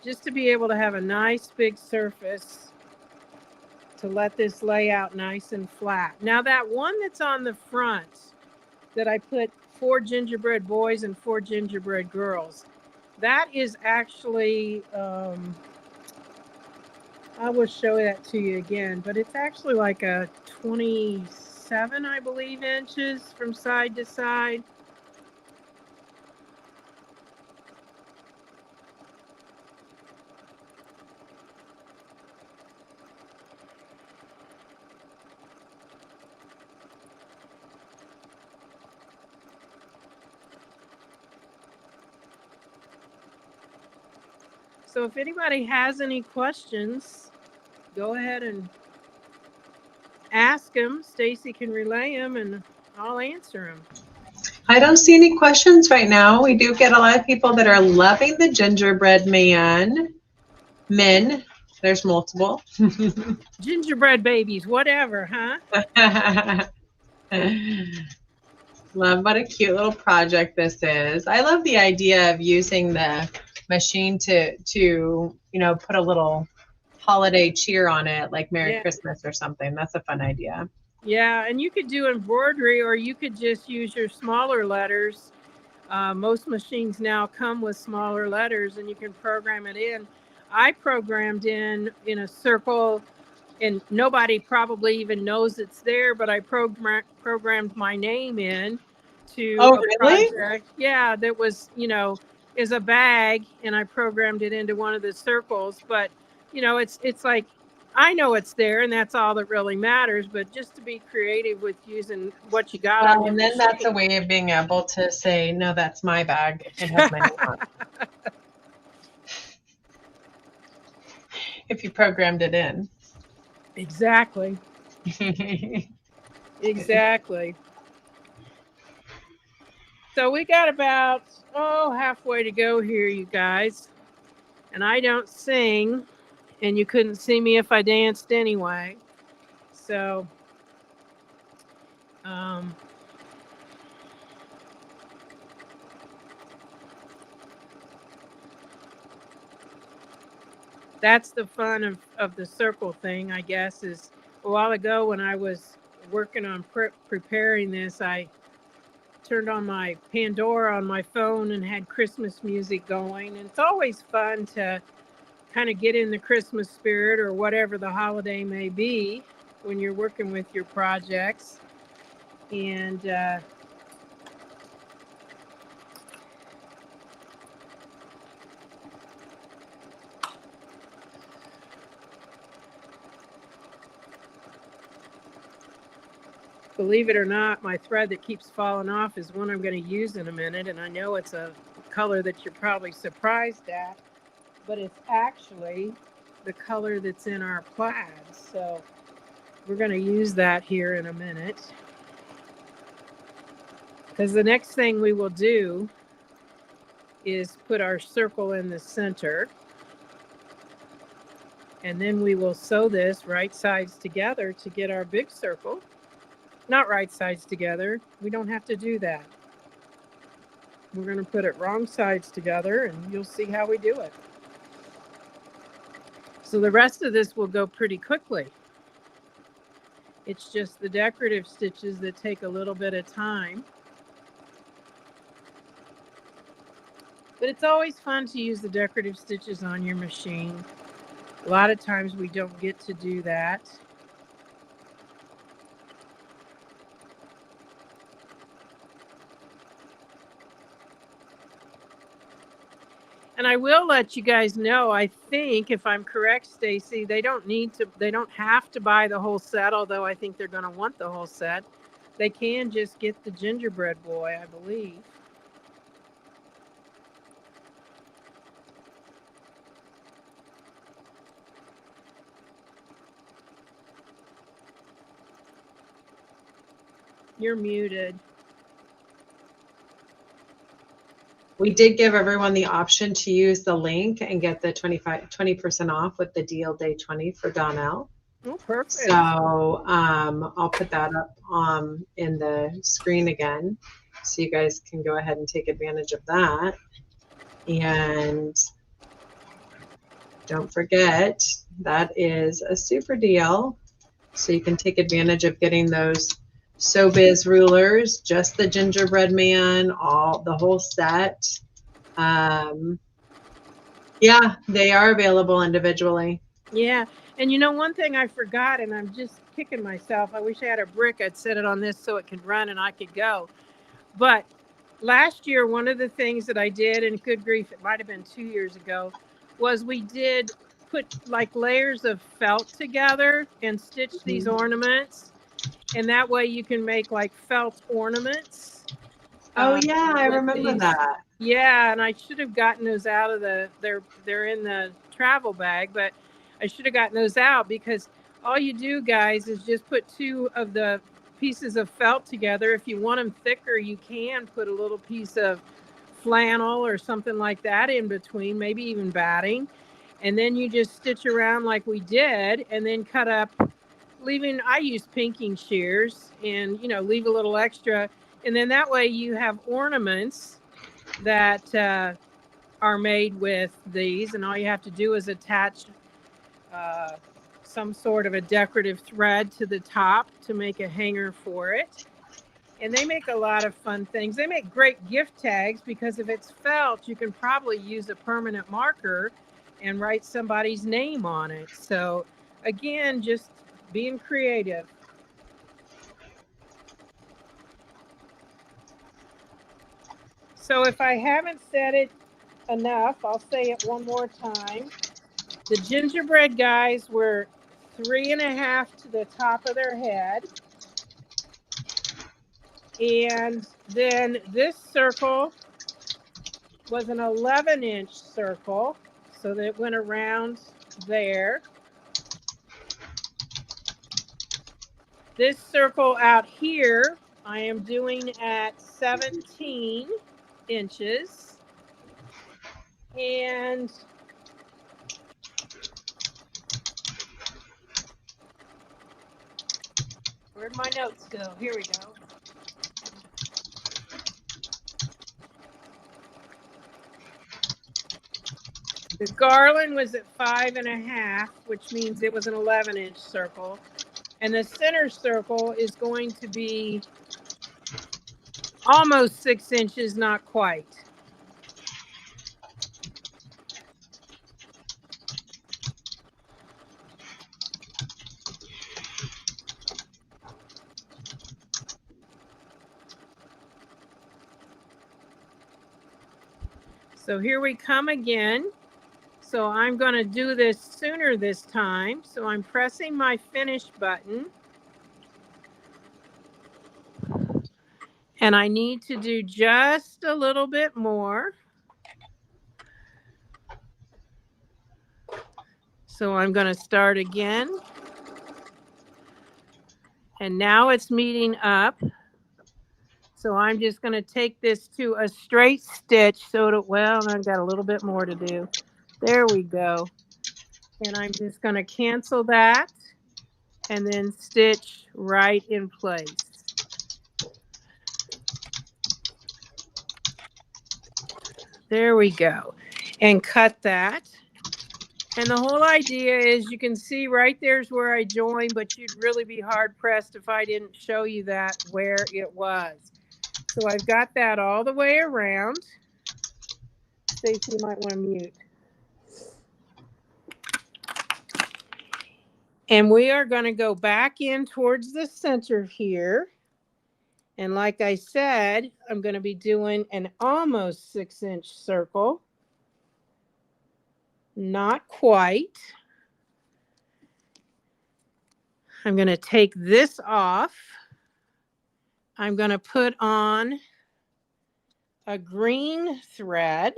just to be able to have a nice big surface to let this lay out nice and flat. Now that one that's on the front that I put 4 gingerbread boys and 4 gingerbread girls, that is actually, I will show that to you again, but it's actually like a 27, I believe, inches from side to side. So if anybody has any questions, go ahead and ask them. Stacy can relay them and I'll answer them. I don't see any questions right now. We do get a lot of people that are loving the gingerbread men. There's multiple. Gingerbread babies, whatever, huh? Love what a cute little project this is. I love the idea of using the machine to put a little holiday cheer on it, like Merry Christmas or something. That's a fun idea. Yeah, and you could do embroidery, or you could just use your smaller letters. Most machines now come with smaller letters, and you can program it in. I programmed in a circle, and nobody probably even knows it's there, but I programmed my name in to a really? Project. Yeah, that was, is a bag, and I programmed it into one of the circles. But, it's like, I know it's there, and that's all that really matters. But just to be creative with using what you got on your and then machine. that's a way of being able to say, no, that's my bag. It has my name on it. If you programmed it in. Exactly. Exactly. So we got about, halfway to go here, you guys. And I don't sing, and you couldn't see me if I danced anyway. So, that's the fun of the circle thing, I guess, is a while ago when I was working on preparing this, I turned on my Pandora on my phone and had Christmas music going. And it's always fun to kind of get in the Christmas spirit or whatever the holiday may be when you're working with your projects. And believe it or not, my thread that keeps falling off is one I'm going to use in a minute. And I know it's a color that you're probably surprised at, but it's actually the color that's in our plaids. So we're going to use that here in a minute. Because the next thing we will do is put our circle in the center. And then we will sew this right sides together to get our big circle. Not right sides together. We don't have to do that. We're going to put it wrong sides together, and you'll see how we do it. So the rest of this will go pretty quickly. It's just the decorative stitches that take a little bit of time. But it's always fun to use the decorative stitches on your machine. A lot of times we don't get to do that. And I will let you guys know, I think, if I'm correct, Stacy, they don't have to buy the whole set, although I think they're going to want the whole set. They can just get the gingerbread boy, I believe. You're muted. We did give everyone the option to use the link and get the 20% off with the deal day 20 for Donelle. Oh, perfect. So I'll put that up in the screen again, so you guys can go ahead and take advantage of that. And Don't forget, that is a super deal. So you can take advantage of getting those SoBiz rulers, just the gingerbread man, the whole set. Yeah, they are available individually. Yeah. And you know, one thing I forgot, and I'm just kicking myself. I wish I had a brick. I'd set it on this so it could run and I could go. But last year, one of the things that I did, and good grief, it might have been 2 years ago, was we did put like layers of felt together and stitch these ornaments. And that way you can make like felt ornaments. Oh yeah, I with remember these. that. Yeah, and I should have gotten those out of they're in the travel bag, but I should have gotten those out because all you do, guys, is just put two of the pieces of felt together. If you want them thicker, you can put a little piece of flannel or something like that in between, maybe even batting. And then you just stitch around like we did and then cut up, I use pinking shears and, leave a little extra. And then that way you have ornaments that are made with these, and all you have to do is attach some sort of a decorative thread to the top to make a hanger for it. And they make a lot of fun things. They make great gift tags because if it's felt, you can probably use a permanent marker and write somebody's name on it. So again, just being creative. So if I haven't said it enough, I'll say it one more time. The gingerbread guys were 3.5 to the top of their head. And then this circle was an 11-inch circle. So that it went around there. This circle out here, I am doing at 17 inches. And where'd my notes go? Here we go. The garland was at 5.5, which means it was an 11-inch circle. And the center circle is going to be almost 6 inches, not quite. So here we come again. So I'm going to do this sooner this time. So I'm pressing my finish button. And I need to do just a little bit more. So I'm going to start again. And now it's meeting up. So I'm just going to take this to a straight stitch. Well, I've got a little bit more to do. There we go. And I'm just going to cancel that and then stitch right in place. There we go. And cut that. And the whole idea is you can see right there's where I joined, but you'd really be hard pressed if I didn't show you that where it was. So I've got that all the way around. Stacey, you might want to mute. And we are going to go back in towards the center here. And like I said, I'm going to be doing an almost 6-inch circle. Not quite. I'm going to take this off. I'm going to put on a green thread.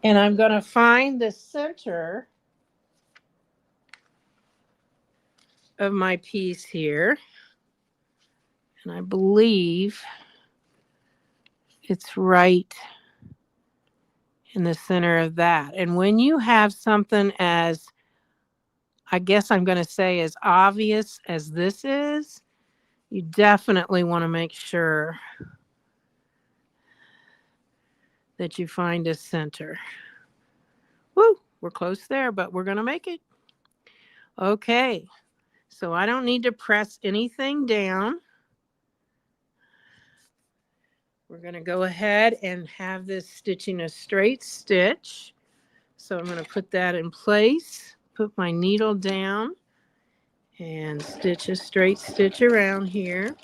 And I'm going to find the center of my piece here. And I believe it's right in the center of that. And when you have something as, I guess I'm going to say, as obvious as this is, you definitely want to make sure that you find a center. Woo, we're close there, but we're going to make it. Okay, so I don't need to press anything down. We're going to go ahead and have this stitching a straight stitch. So I'm going to put that in place, put my needle down, and stitch a straight stitch around here.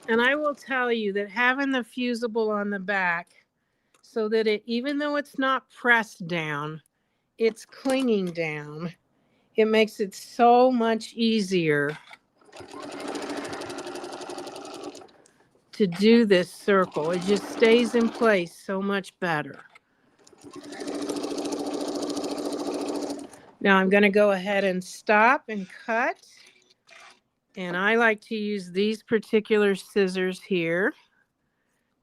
And I will tell you that having the fusible on the back so that it, even though it's not pressed down, it's clinging down. It makes it so much easier to do this circle. It just stays in place so much better. Now I'm going to go ahead and stop and cut. And I like to use these particular scissors here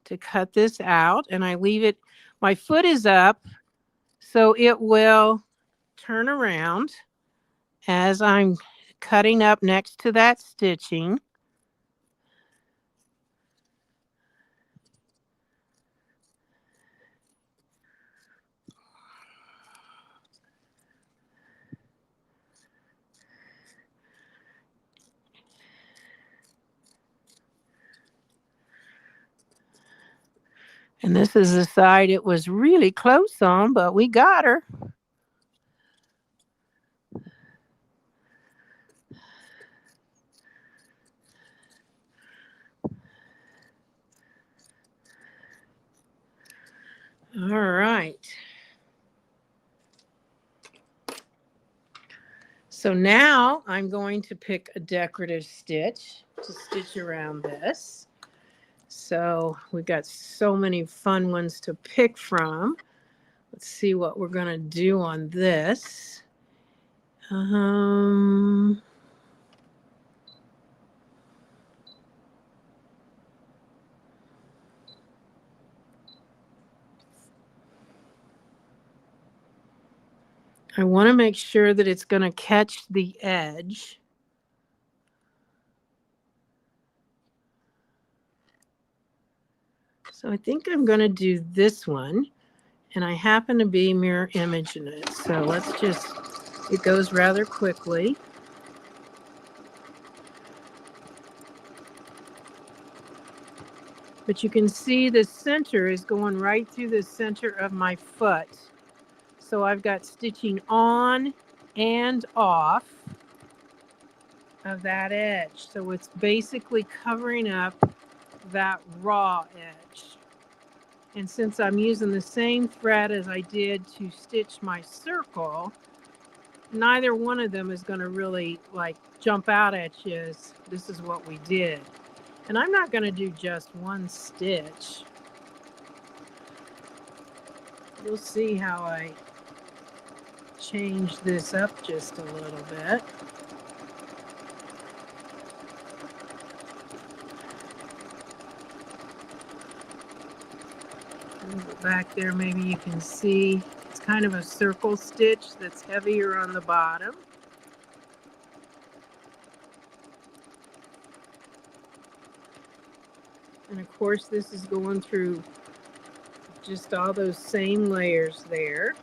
to cut this out. And I leave it, my foot is up, so it will turn around as I'm cutting up next to that stitching. And this is the side it was really close on, but we got her. All right. So now I'm going to pick a decorative stitch to stitch around this. So we've got so many fun ones to pick from. Let's see what we're going to do on this. I want to make sure that it's going to catch the edge. So I think I'm going to do this one, and I happen to be mirror imaging it. So let's just, it goes rather quickly. But you can see the center is going right through the center of my foot. So I've got stitching on and off of that edge. So it's basically covering up that raw edge. And since I'm using the same thread as I did to stitch my circle, neither one of them is going to really like jump out at you as this is what we did. And I'm not going to do just one stitch. You'll see how I change this up just a little bit. Back there, maybe you can see it's kind of a circle stitch that's heavier on the bottom. And of course, this is going through just all those same layers there.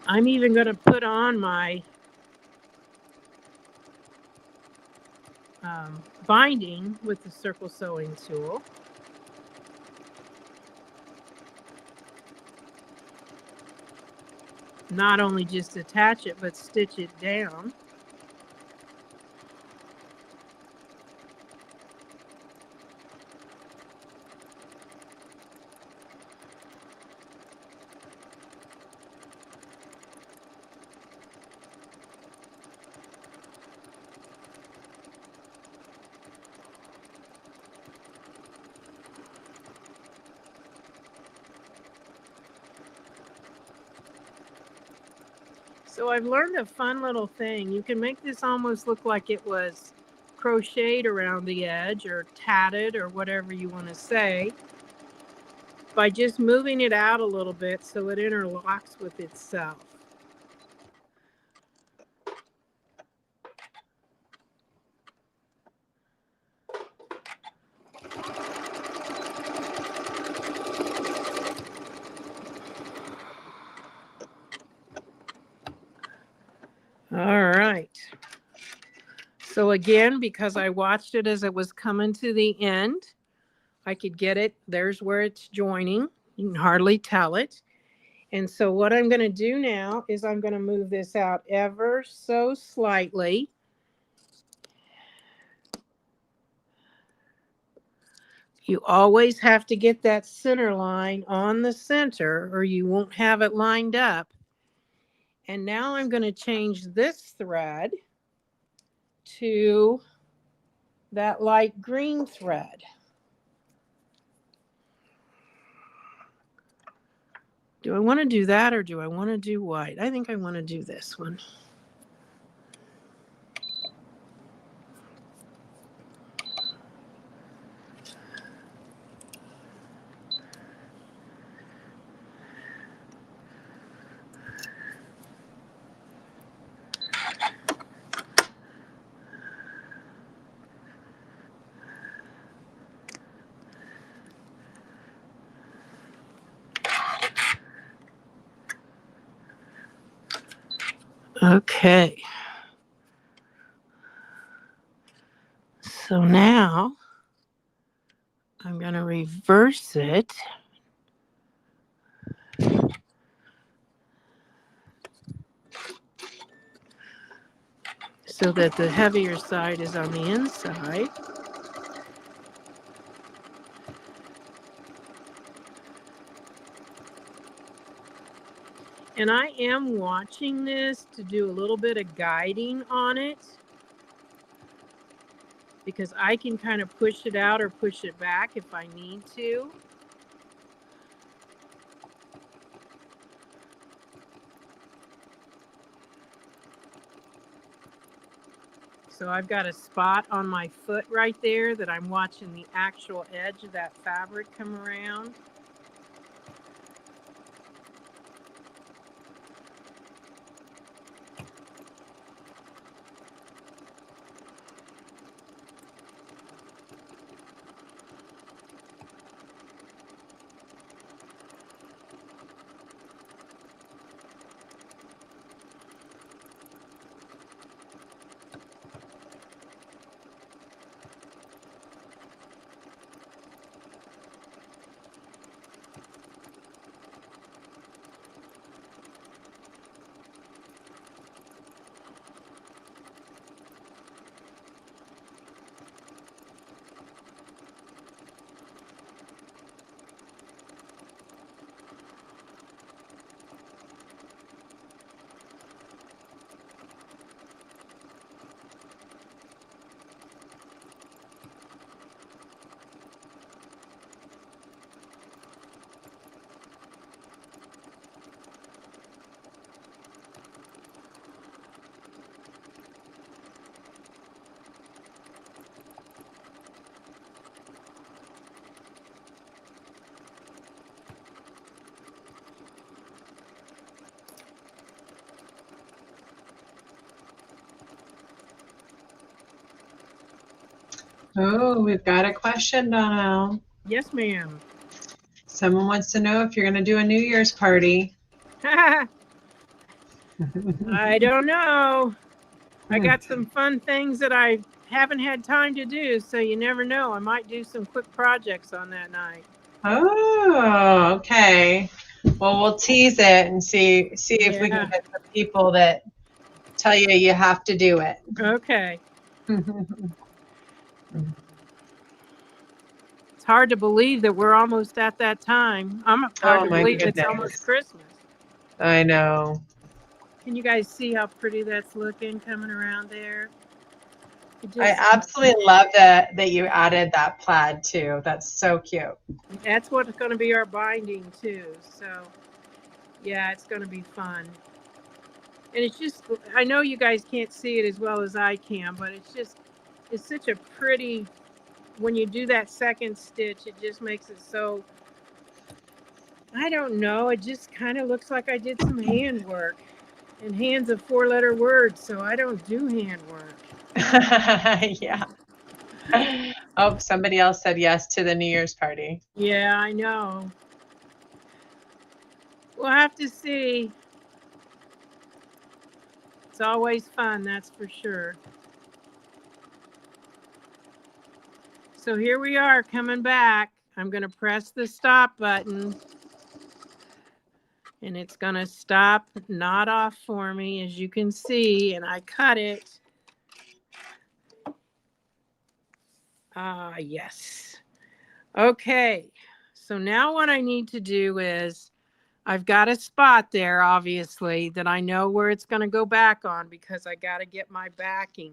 I'm even going to put on my binding with the circle sewing tool. Not only just attach it, but stitch it down. So I've learned a fun little thing. You can make this almost look like it was crocheted around the edge or tatted or whatever you want to say by just moving it out a little bit so it interlocks with itself. All right. So again, because I watched it as it was coming to the end, I could get it. There's where it's joining. You can hardly tell it. And so what I'm going to do now is I'm going to move this out ever so slightly. You always have to get that center line on the center or you won't have it lined up. And now I'm going to change this thread to that light green thread. Do I want to do that or do I want to do white? I think I want to do this one. Okay. So now I'm going to reverse it. So that the heavier side is on the inside. And I am watching this to do a little bit of guiding on it because I can kind of push it out or push it back if I need to. So I've got a spot on my foot right there that I'm watching the actual edge of that fabric come around. Oh, we've got a question, Donelle. Yes, ma'am. Someone wants to know if you're going to do a New Year's party. I don't know. I got some fun things that I haven't had time to do, so you never know. I might do some quick projects on that night. Oh, okay. Well, we'll tease it and see if we can Yeah. get some people that tell you you have to do it. Okay. It's hard to believe that we're almost at that time. I'm hard Oh to my believe it's almost goodness. Christmas. I know. Can you guys see how pretty that's looking coming around there? I absolutely love that you added that plaid too. That's so cute. That's what's going to be our binding too. So yeah, it's going to be fun. And it's just, I know you guys can't see it as well as I can, but it's such a pretty, when you do that second stitch, it just makes it so, I don't know, it just kind of looks like I did some handwork. And hand's a 4-letter word, so I don't do handwork. Yeah. Oh, somebody else said yes to the New Year's party. Yeah, I know. We'll have to see. It's always fun, that's for sure. So here we are coming back. I'm going to press the stop button. And it's going to stop, not off for me, as you can see. And I cut it. Yes. Okay. So now what I need to do is, I've got a spot there, obviously, that I know where it's going to go back on because I got to get my backing.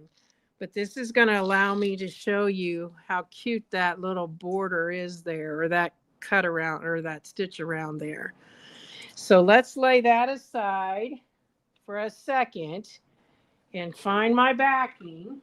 But this is going to allow me to show you how cute that little border is there, or that cut around, or that stitch around there. So let's lay that aside for a second and find my backing.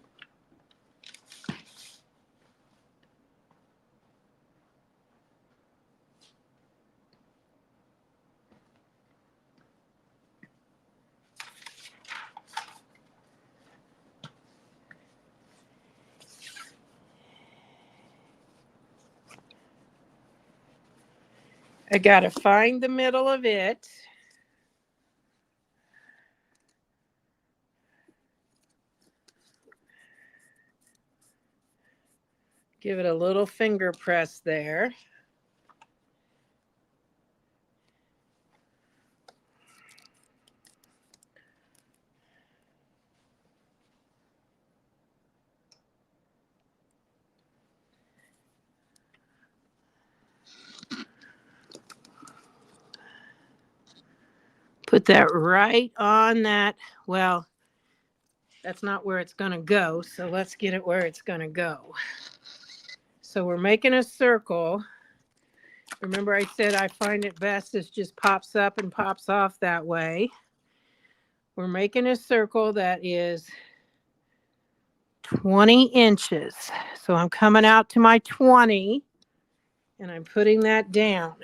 I got to find the middle of it. Give it a little finger press there. Put that right on that. Well, that's not where it's going to go. So let's get it where it's going to go. So we're making a circle. Remember I said I find it best it just pops up and pops off that way. We're making a circle that is 20 inches. So I'm coming out to my 20 and I'm putting that down.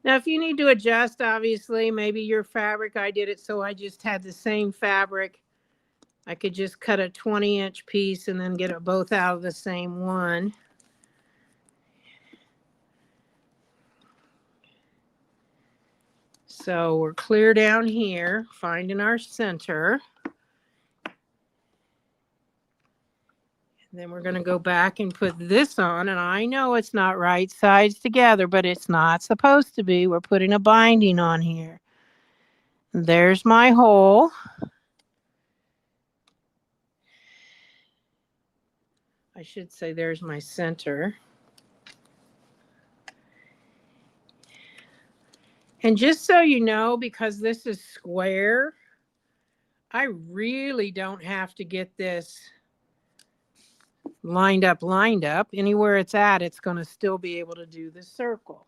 Now, if you need to adjust, obviously, maybe your fabric, I did it so I just had the same fabric. I could just cut a 20-inch piece and then get it both out of the same one. So we're clear down here, finding our center. Then we're going to go back and put this on. And I know it's not right sides together, but it's not supposed to be. We're putting a binding on here. There's my hole. I should say there's my center. And just so you know, because this is square, I really don't have to get this lined up. Anywhere it's at, it's going to still be able to do the circle.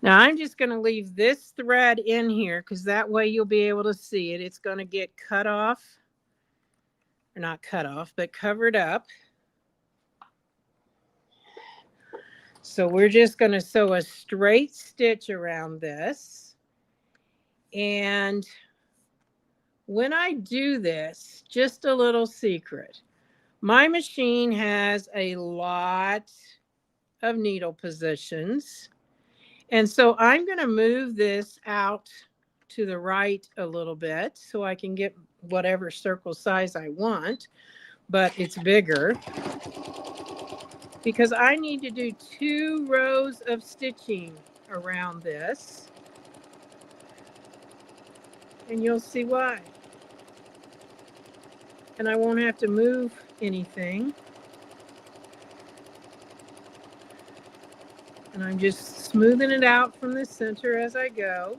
Now I'm just going to leave this thread in here because that way you'll be able to see it. It's going to get cut off, or not cut off, but covered up. So we're just going to sew a straight stitch around this. And when I do this, just a little secret, My machine has a lot of needle positions. And so I'm going to move this out to the right a little bit so I can get whatever circle size I want, but it's bigger because I need to do 2 rows of stitching around this. And you'll see why. And I won't have to move anything. And I'm just smoothing it out from the center as I go.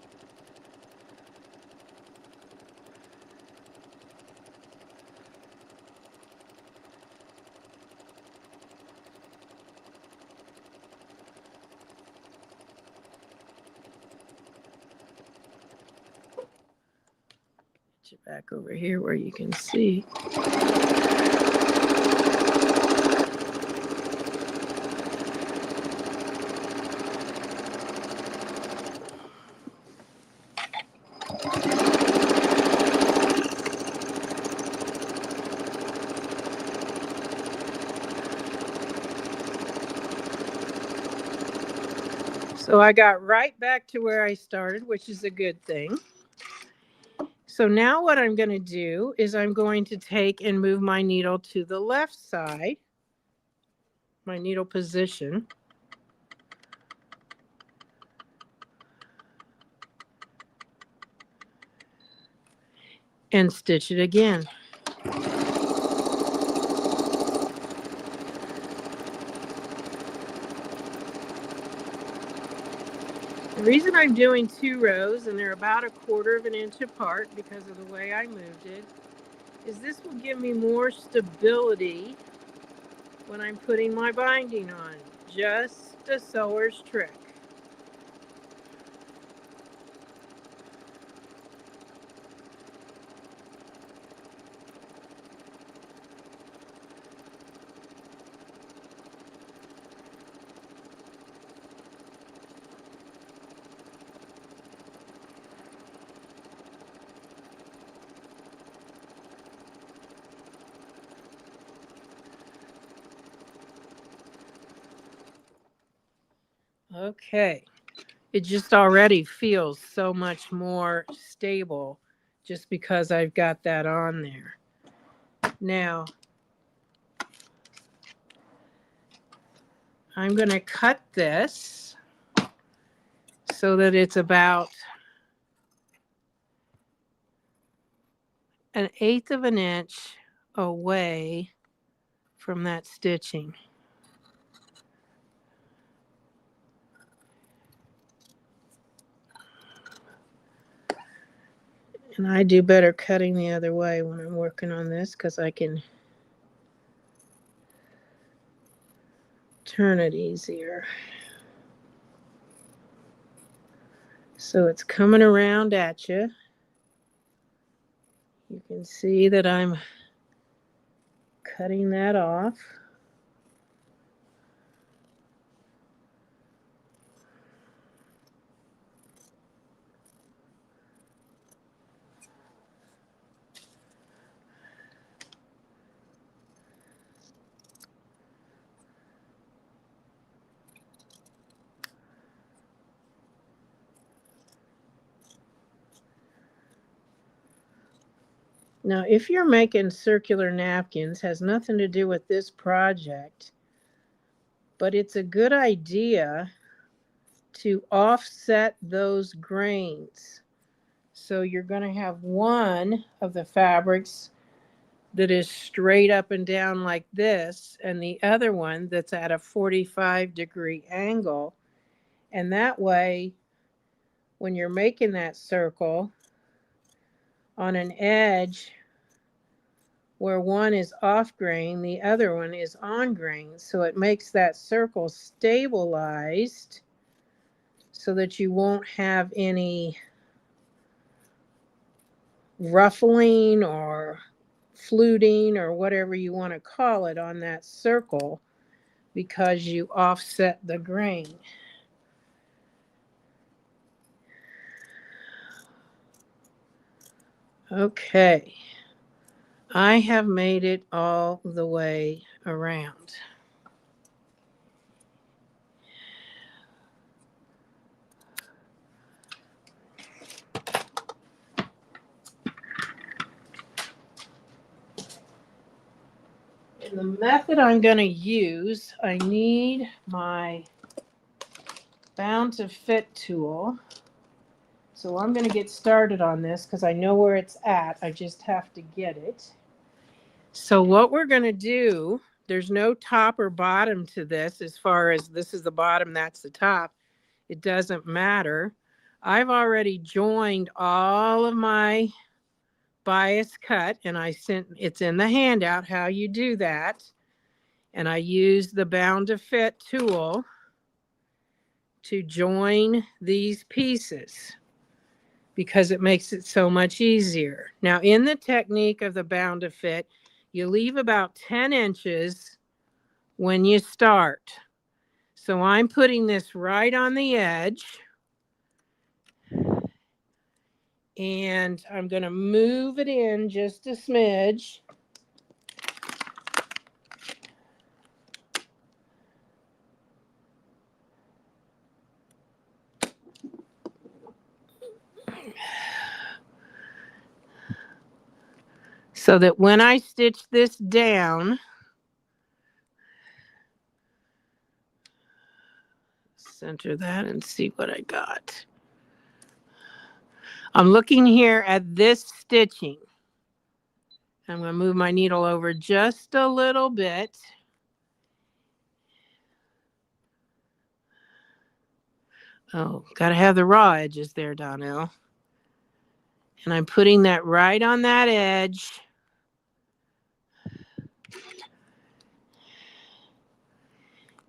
Get you back over here where you can see. So I got right back to where I started, which is a good thing. So now what I'm going to do is I'm going to take and move my needle to the left side, my needle position. And stitch it again. The reason I'm doing 2 rows, and they're about 1/4 of an inch apart because of the way I moved it, is this will give me more stability when I'm putting my binding on. Just a sewer's trick. Okay. It just already feels so much more stable just because I've got that on there. Now, I'm going to cut this so that it's about 1/8 of an inch away from that stitching. And I do better cutting the other way when I'm working on this because I can turn it easier. So it's coming around at you. You can see that I'm cutting that off. Now, if you're making circular napkins, has nothing to do with this project, but it's a good idea to offset those grains. So you're going to have one of the fabrics that is straight up and down like this, and the other one that's at a 45-degree angle. And that way, when you're making that circle on an edge, where one is off grain, the other one is on grain. So it makes that circle stabilized so that you won't have any ruffling or fluting or whatever you want to call it on that circle because you offset the grain. Okay. I have made it all the way around. And the method I'm going to use, I need my bound to fit tool. So I'm going to get started on this because I know where it's at. I just have to get it. So what we're going to do, there's no top or bottom to this as far as this is the bottom, that's the top. It doesn't matter. I've already joined all of my bias cut and it's in the handout how you do that. And I use the bound to fit tool to join these pieces because it makes it so much easier. Now, in the technique of the bound to fit, you leave about 10 inches when you start. So I'm putting this right on the edge. And I'm going to move it in just a smidge. So that when I stitch this down, center that and see what I got. I'm looking here at this stitching. I'm going to move my needle over just a little bit. Oh, got to have the raw edges there, Donelle. And I'm putting that right on that edge.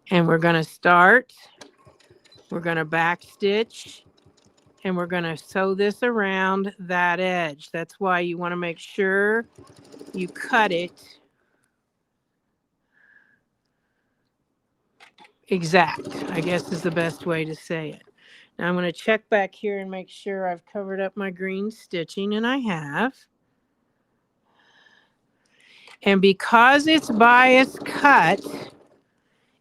And we're going to start. We're going to back stitch. And we're going to sew this around that edge. That's why you want to make sure you cut it exact, I guess is the best way to say it. Now I'm going to check back here and make sure I've covered up my green stitching, and I have. And because it's bias cut,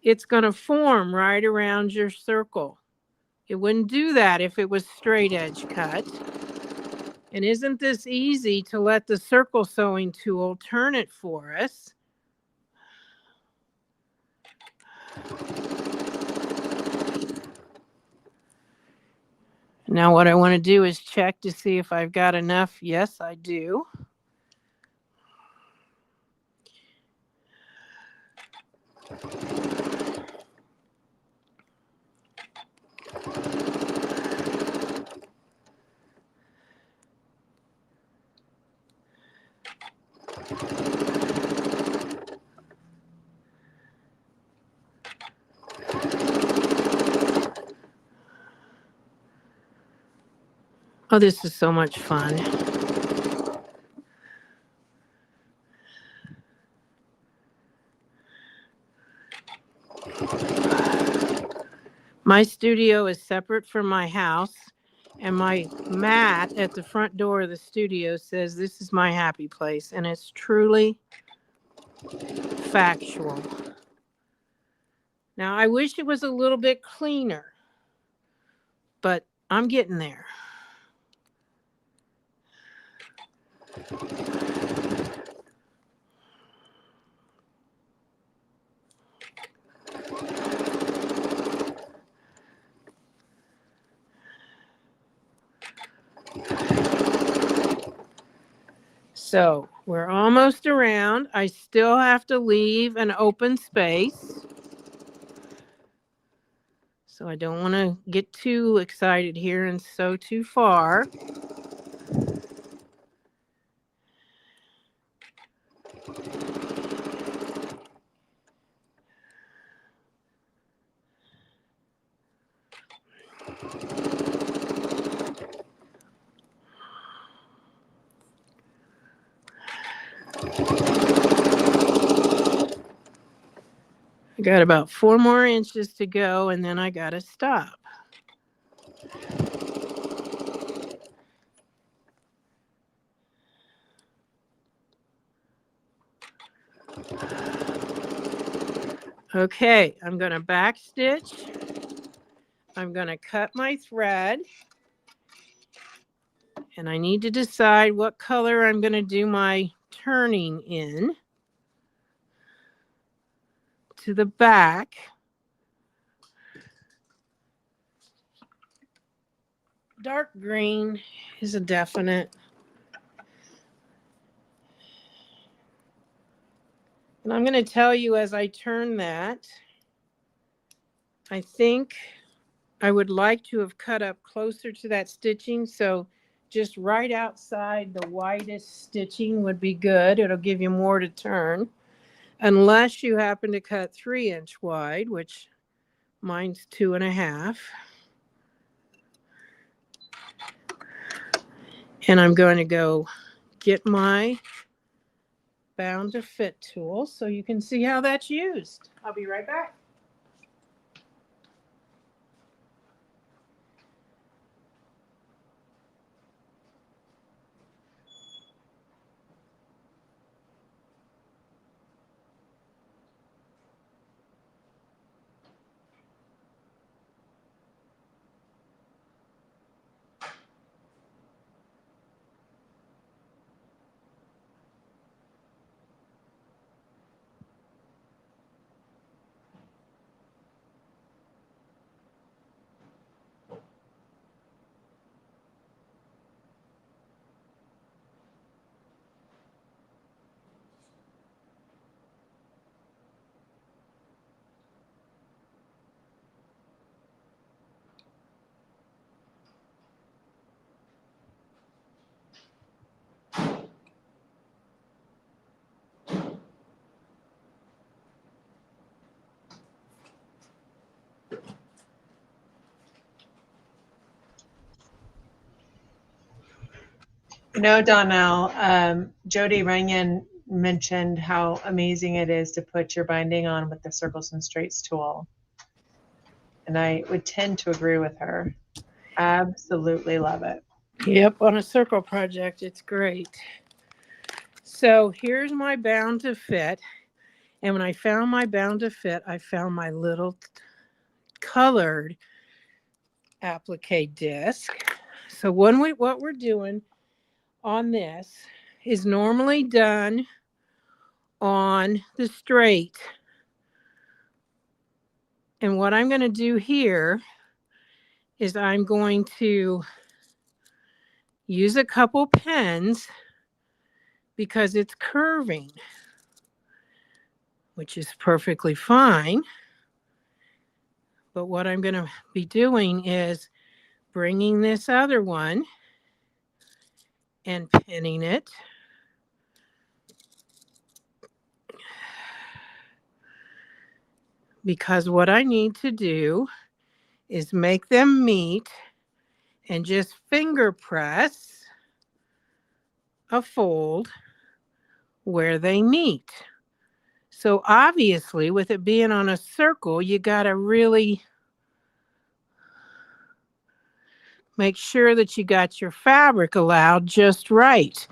it's going to form right around your circle. It wouldn't do that if it was straight edge cut. And isn't this easy to let the circle sewing tool turn it for us? Now what I want to do is check to see if I've got enough. Yes, I do. Oh, this is so much fun. My studio is separate from my house, and my mat at the front door of the studio says this is my happy place, and it's truly factual. Now, I wish it was a little bit cleaner, but I'm getting there. So we're almost around. I still have to leave an open space. So I don't want to get too excited here and sew too far. I got about 4 more inches to go, and then I got to stop. Okay, I'm going to back stitch. I'm going to cut my thread. And I need to decide what color I'm going to do my turning in to the back. Dark green is a definite. And I'm going to tell you as I turn that, I think I would like to have cut up closer to that stitching. So just right outside the widest stitching would be good. It'll give you more to turn. Unless you happen to cut 3-inch wide, which mine's 2.5. And I'm going to go get my bound to fit tool so you can see how that's used. I'll be right back. You know, Donnell, Jody Runyon mentioned how amazing it is to put your binding on with the Circles and Straights tool. And I would tend to agree with her. Absolutely love it. Yep, on a circle project, it's great. So here's my bound to fit. And when I found my bound to fit, I found my little colored applique disc. So what we're doing on this is normally done on the straight. And what I'm going to do here is I'm going to use a couple pens because it's curving, which is perfectly fine. But what I'm going to be doing is bringing this other one and pinning it. Because what I need to do is make them meet and just finger press a fold where they meet. So obviously, with it being on a circle, you got to really make sure that you got your fabric allowed just right.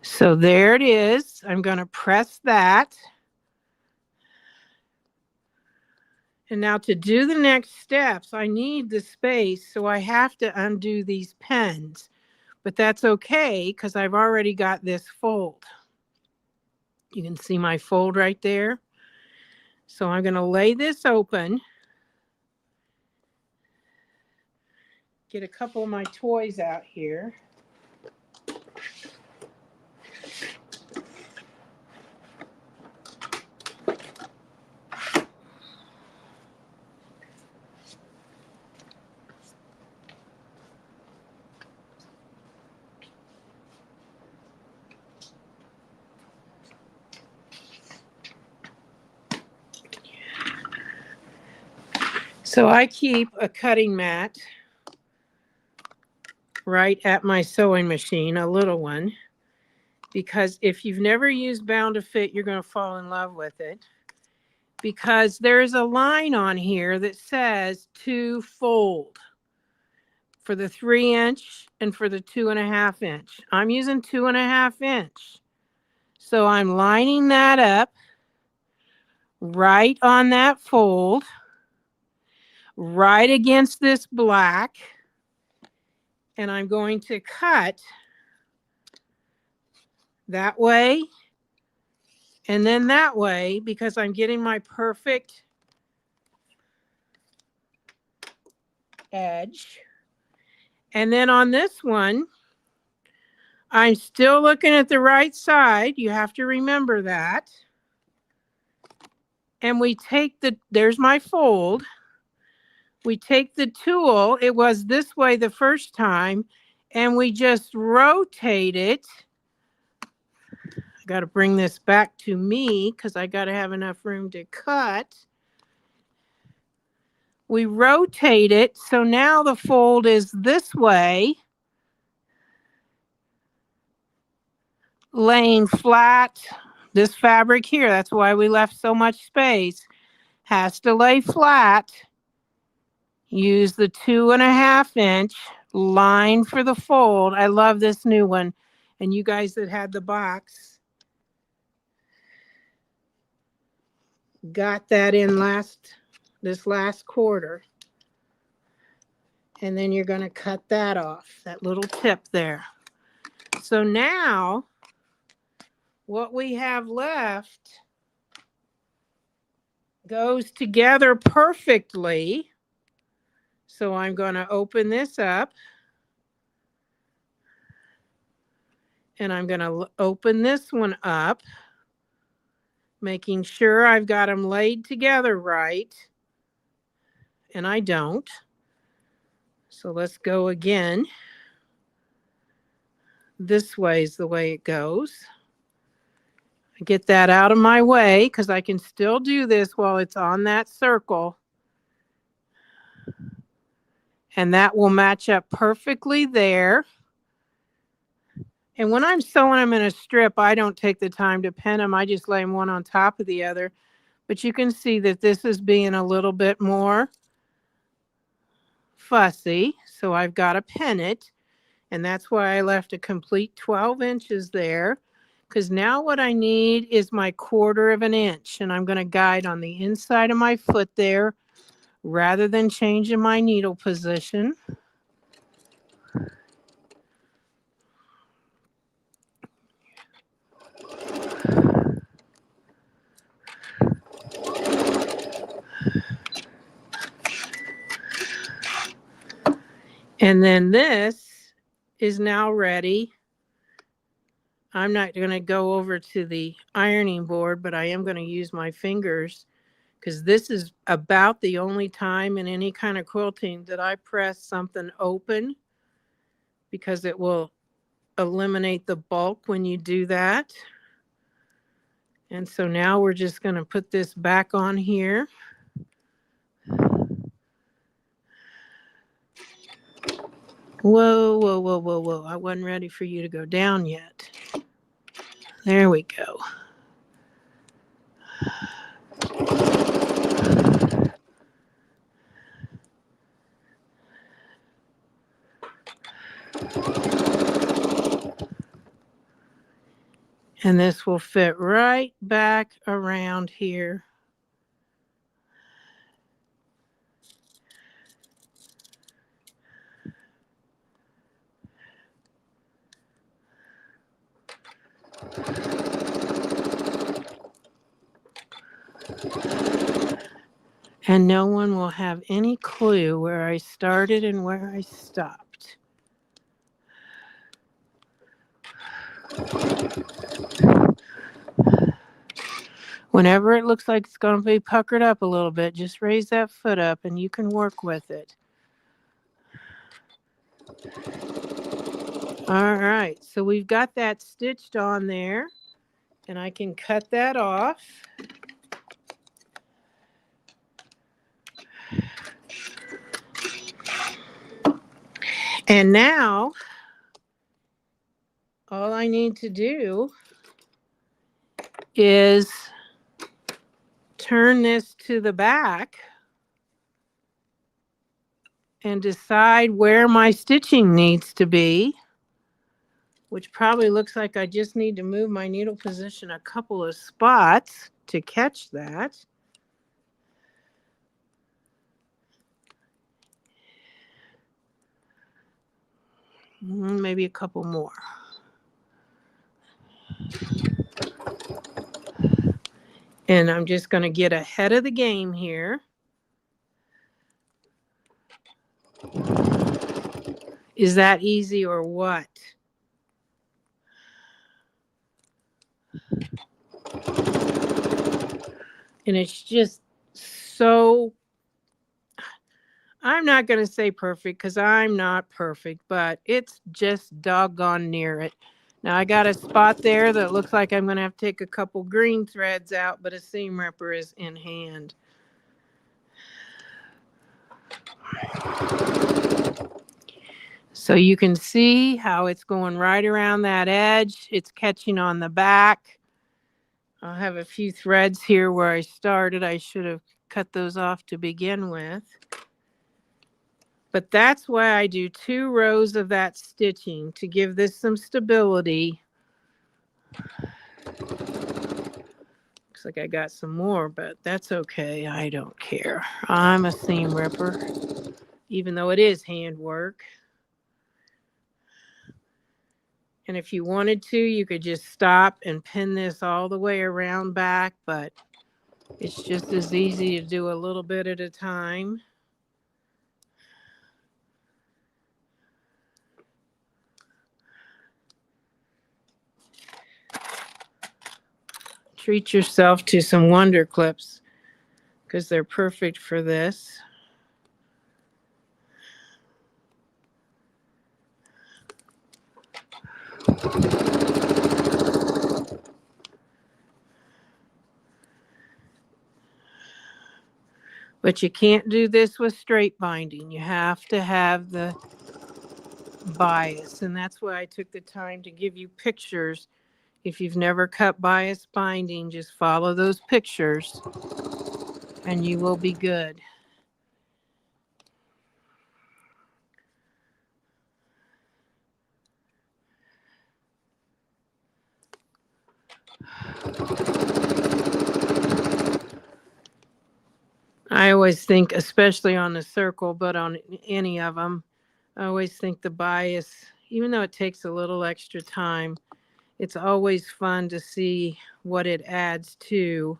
So there it is. I'm going to press that. And now to do the next steps, I need the space, so I have to undo these pens. But that's okay because I've already got this fold. You can see my fold right there. So I'm going to lay this open. Get a couple of my toys out here. So I keep a cutting mat right at my sewing machine, a little one, because if you've never used Bound to Fit, you're going to fall in love with it. Because there's a line on here that says to fold. for the 3-inch and for the 2.5-inch. I'm using 2.5-inch. So I'm lining that up right on that fold, right against this black. And I'm going to cut that way and then that way because I'm getting my perfect edge. And then on this one, I'm still looking at the right side. You have to remember that. And we take there's my fold. We take the tool, it was this way the first time, and we just rotate it. I got to bring this back to me because I got to have enough room to cut. We rotate it, so now the fold is this way, laying flat. This fabric here, that's why we left so much space, has to lay flat. Use the 2.5-inch line for the fold. I love this new one. And you guys that had the box got that in this last quarter. And then you're going to cut that off, that little tip there. So now what we have left goes together perfectly. So I'm going to open this up. And I'm going to open this one up, making sure I've got them laid together right. And I don't. So let's go again. This way is the way it goes. I get that out of my way because I can still do this while it's on that circle. And that will match up perfectly there. And when I'm sewing them in a strip, I don't take the time to pin them. I just lay them one on top of the other. But you can see that this is being a little bit more fussy. So I've got to pin it. And that's why I left a complete 12 inches there. Because now what I need is my 1/4 inch. And I'm going to guide on the inside of my foot there rather than changing my needle position. And then this is now ready. I'm not going to go over to the ironing board, but I am going to use my fingers because this is about the only time in any kind of quilting that I press something open because it will eliminate the bulk when you do that. And so now we're just going to put this back on here. Whoa, whoa, whoa, whoa, whoa. I wasn't ready for you to go down yet. There we go. And this will fit right back around here. And no one will have any clue where I started and where I stopped. Whenever it looks like it's going to be puckered up a little bit, just raise that foot up and you can work with it. All right, so we've got that stitched on there and I can cut that off. And now all I need to do is turn this to the back and decide where my stitching needs to be, which probably looks like I just need to move my needle position a couple of spots to catch that. Maybe a couple more. And I'm just going to get ahead of the game here. Is that easy or what? And it's just so, I'm not going to say perfect because I'm not perfect, but it's just doggone near it. Now I got a spot there that looks like I'm going to have to take a couple green threads out, but a seam ripper is in hand. So you can see how it's going right around that edge. It's catching on the back. I'll have a few threads here where I started. I should have cut those off to begin with. But that's why I do 2 rows of that stitching to give this some stability. Looks like I got some more, but that's okay. I don't care. I'm a seam ripper, even though it is handwork. And if you wanted to, you could just stop and pin this all the way around back, but it's just as easy to do a little bit at a time. Treat yourself to some Wonder Clips because they're perfect for this. But you can't do this with straight binding. You have to have the bias, and that's why I took the time to give you pictures. If you've never cut bias binding, just follow those pictures and you will be good. I always think, especially on the circle, but on any of them, I always think the bias, even though it takes a little extra time, it's always fun to see what it adds to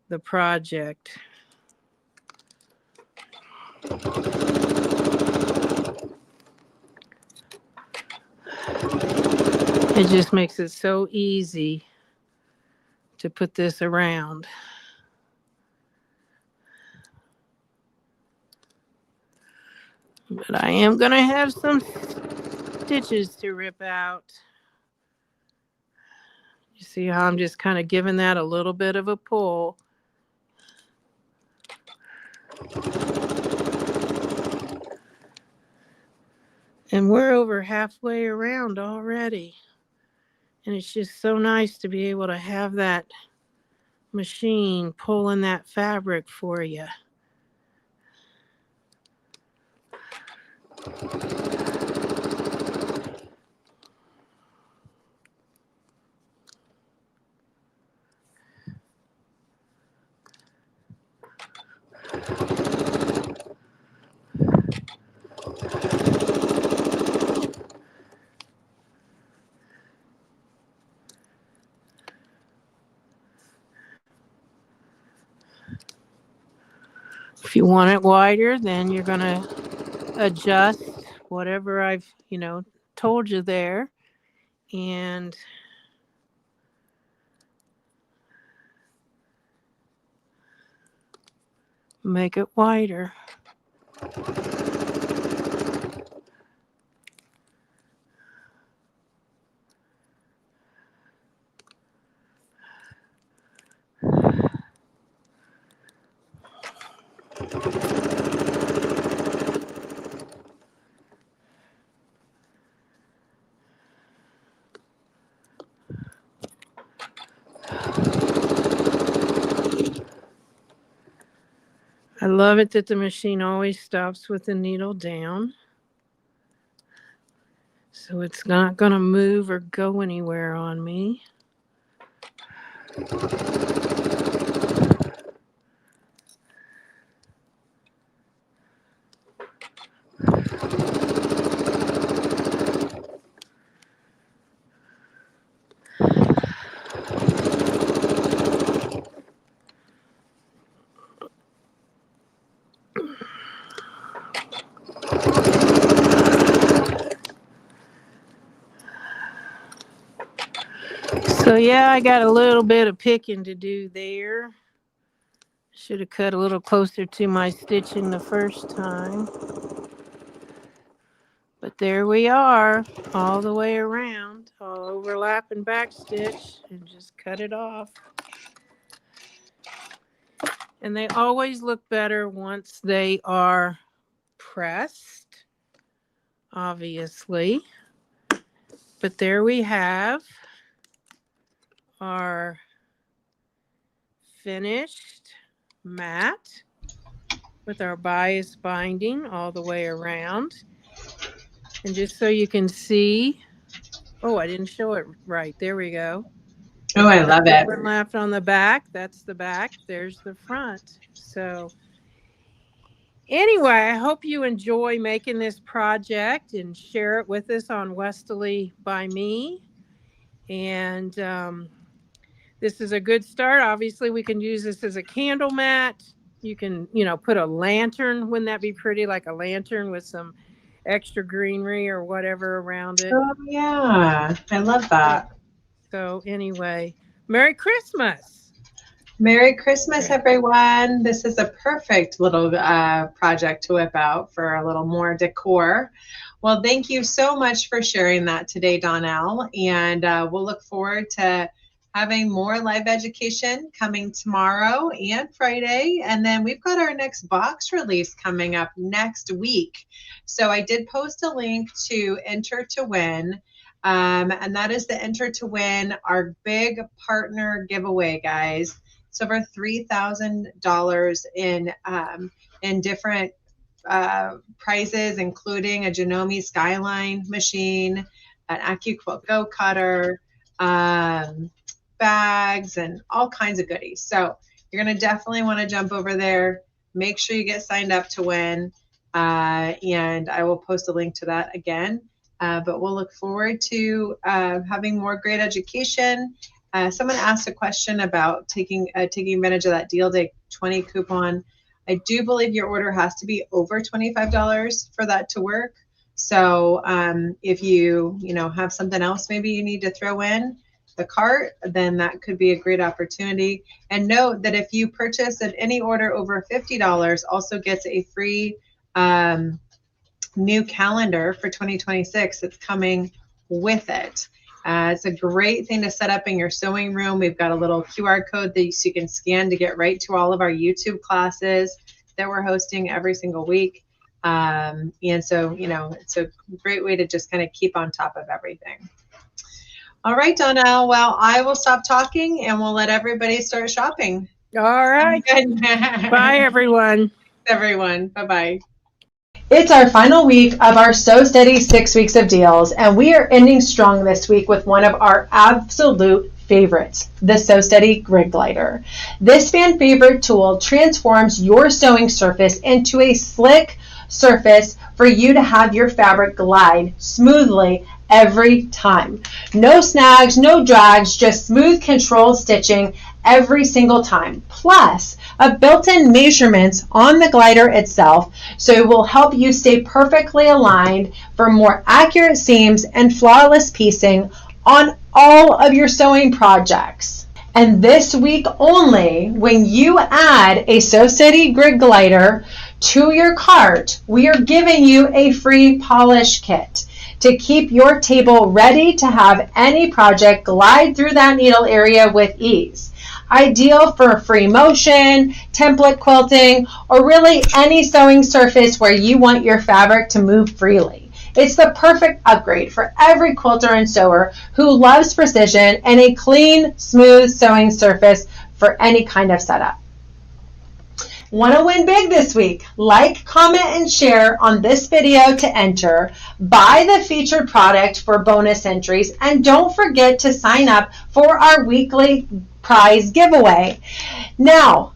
the project. It just makes it so easy to put this around. But I am going to have some stitches to rip out. You see how I'm just kind of giving that a little bit of a pull. And we're over halfway around already. And it's just so nice to be able to have that machine pulling that fabric for you. If you want it wider, then you're going to adjust whatever I've, told you there. And make it wider. I love it that the machine always stops with the needle down. So it's not going to move or go anywhere on me. So yeah, I got a little bit of picking to do there. Should have cut a little closer to my stitching the first time. But there we are, all the way around. I'll overlap and back stitch and just cut it off. And they always look better once they are pressed, obviously. But there we have our finished mat with our bias binding all the way around. And just so you can see, oh, I didn't show it right. There we go. Oh, I love it. Overlapped on the back. That's the back. There's the front. So anyway, I hope you enjoy making this project and share it with us on Westerly by Me. And this is a good start. Obviously, we can use this as a candle mat. You can, put a lantern. Wouldn't that be pretty? Like a lantern with some extra greenery or whatever around it. Oh, yeah. I love that. So anyway, Merry Christmas. Merry Christmas, everyone. This is a perfect little project to whip out for a little more decor. Well, thank you so much for sharing that today, Donelle. And we'll look forward to having more live education coming tomorrow and Friday. And then we've got our next box release coming up next week. So I did post a link to Enter to Win. And that is the Enter to Win, our big partner giveaway, guys. It's over $3,000 in different prizes, including a Janome Skyline machine, an AccuQuilt Go cutter, bags, and all kinds of goodies. So you're going to definitely want to jump over there. Make sure you get signed up to win. And I will post a link to that again. But we'll look forward to having more great education. Someone asked a question about taking advantage of that Deal Day 20 coupon. I do believe your order has to be over $25 for that to work. So if you have something else maybe you need to throw in the cart, then that could be a great opportunity. And note that if you purchase at any order over $50, also gets a free new calendar for 2026 that's coming with it. It's a great thing to set up in your sewing room. We've got a little QR code that you can scan to get right to all of our YouTube classes that we're hosting every single week. And so, it's a great way to just kind of keep on top of everything. All right, Donelle. Well, I will stop talking and we'll let everybody start shopping. All right. Bye, everyone. Thanks, everyone. Bye-bye. It's our final week of our Sew Steady 6 weeks of deals, and we are ending strong this week with one of our absolute favorites, the Sew Steady Grid Glider. This fan favorite tool transforms your sewing surface into a slick surface for you to have your fabric glide smoothly every time. No snags, no drags, just smooth controlled stitching every single time. Plus, a built-in measurements on the glider itself, so it will help you stay perfectly aligned for more accurate seams and flawless piecing on all of your sewing projects. And this week only, when you add a Sew Steady Grid Glider to your cart, we are giving you a free polish kit to keep your table ready to have any project glide through that needle area with ease. Ideal for free motion, template quilting, or really any sewing surface where you want your fabric to move freely. It's the perfect upgrade for every quilter and sewer who loves precision and a clean, smooth sewing surface for any kind of setup. Want to win big this week? Like, comment, and share on this video to enter. Buy the featured product for bonus entries. And don't forget to sign up for our weekly prize giveaway. Now,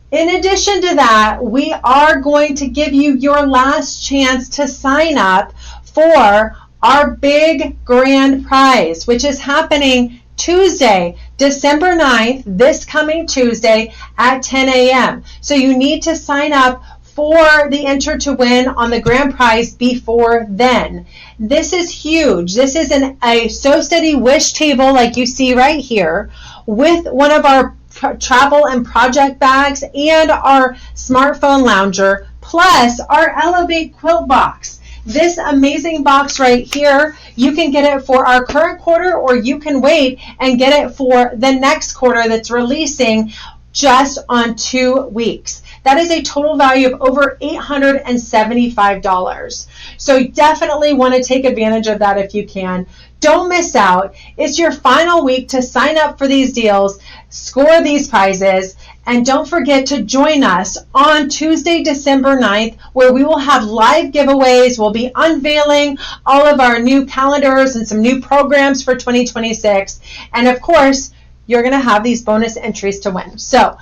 in addition to that, we are going to give you your last chance to sign up for our big grand prize, which is happening Tuesday, December 9th, this coming Tuesday at 10 a.m. So you need to sign up for the enter to win on the grand prize before then. This is huge. This is a Sew Steady wish table like you see right here with one of our travel and project bags and our smartphone lounger, plus our Elevate quilt box. This amazing box right here, you can get it for our current quarter, or you can wait and get it for the next quarter that's releasing just on 2 weeks. That is a total value of over $875. So definitely want to take advantage of that if you can. Don't miss out. It's your final week to sign up for these deals, score these prizes, and don't forget to join us on Tuesday, December 9th, where we will have live giveaways. We'll be unveiling all of our new calendars and some new programs for 2026. And of course, you're going to have these bonus entries to win. So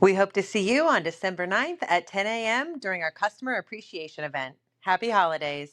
we hope to see you on December 9th at 10 a.m. during our customer appreciation event. Happy holidays.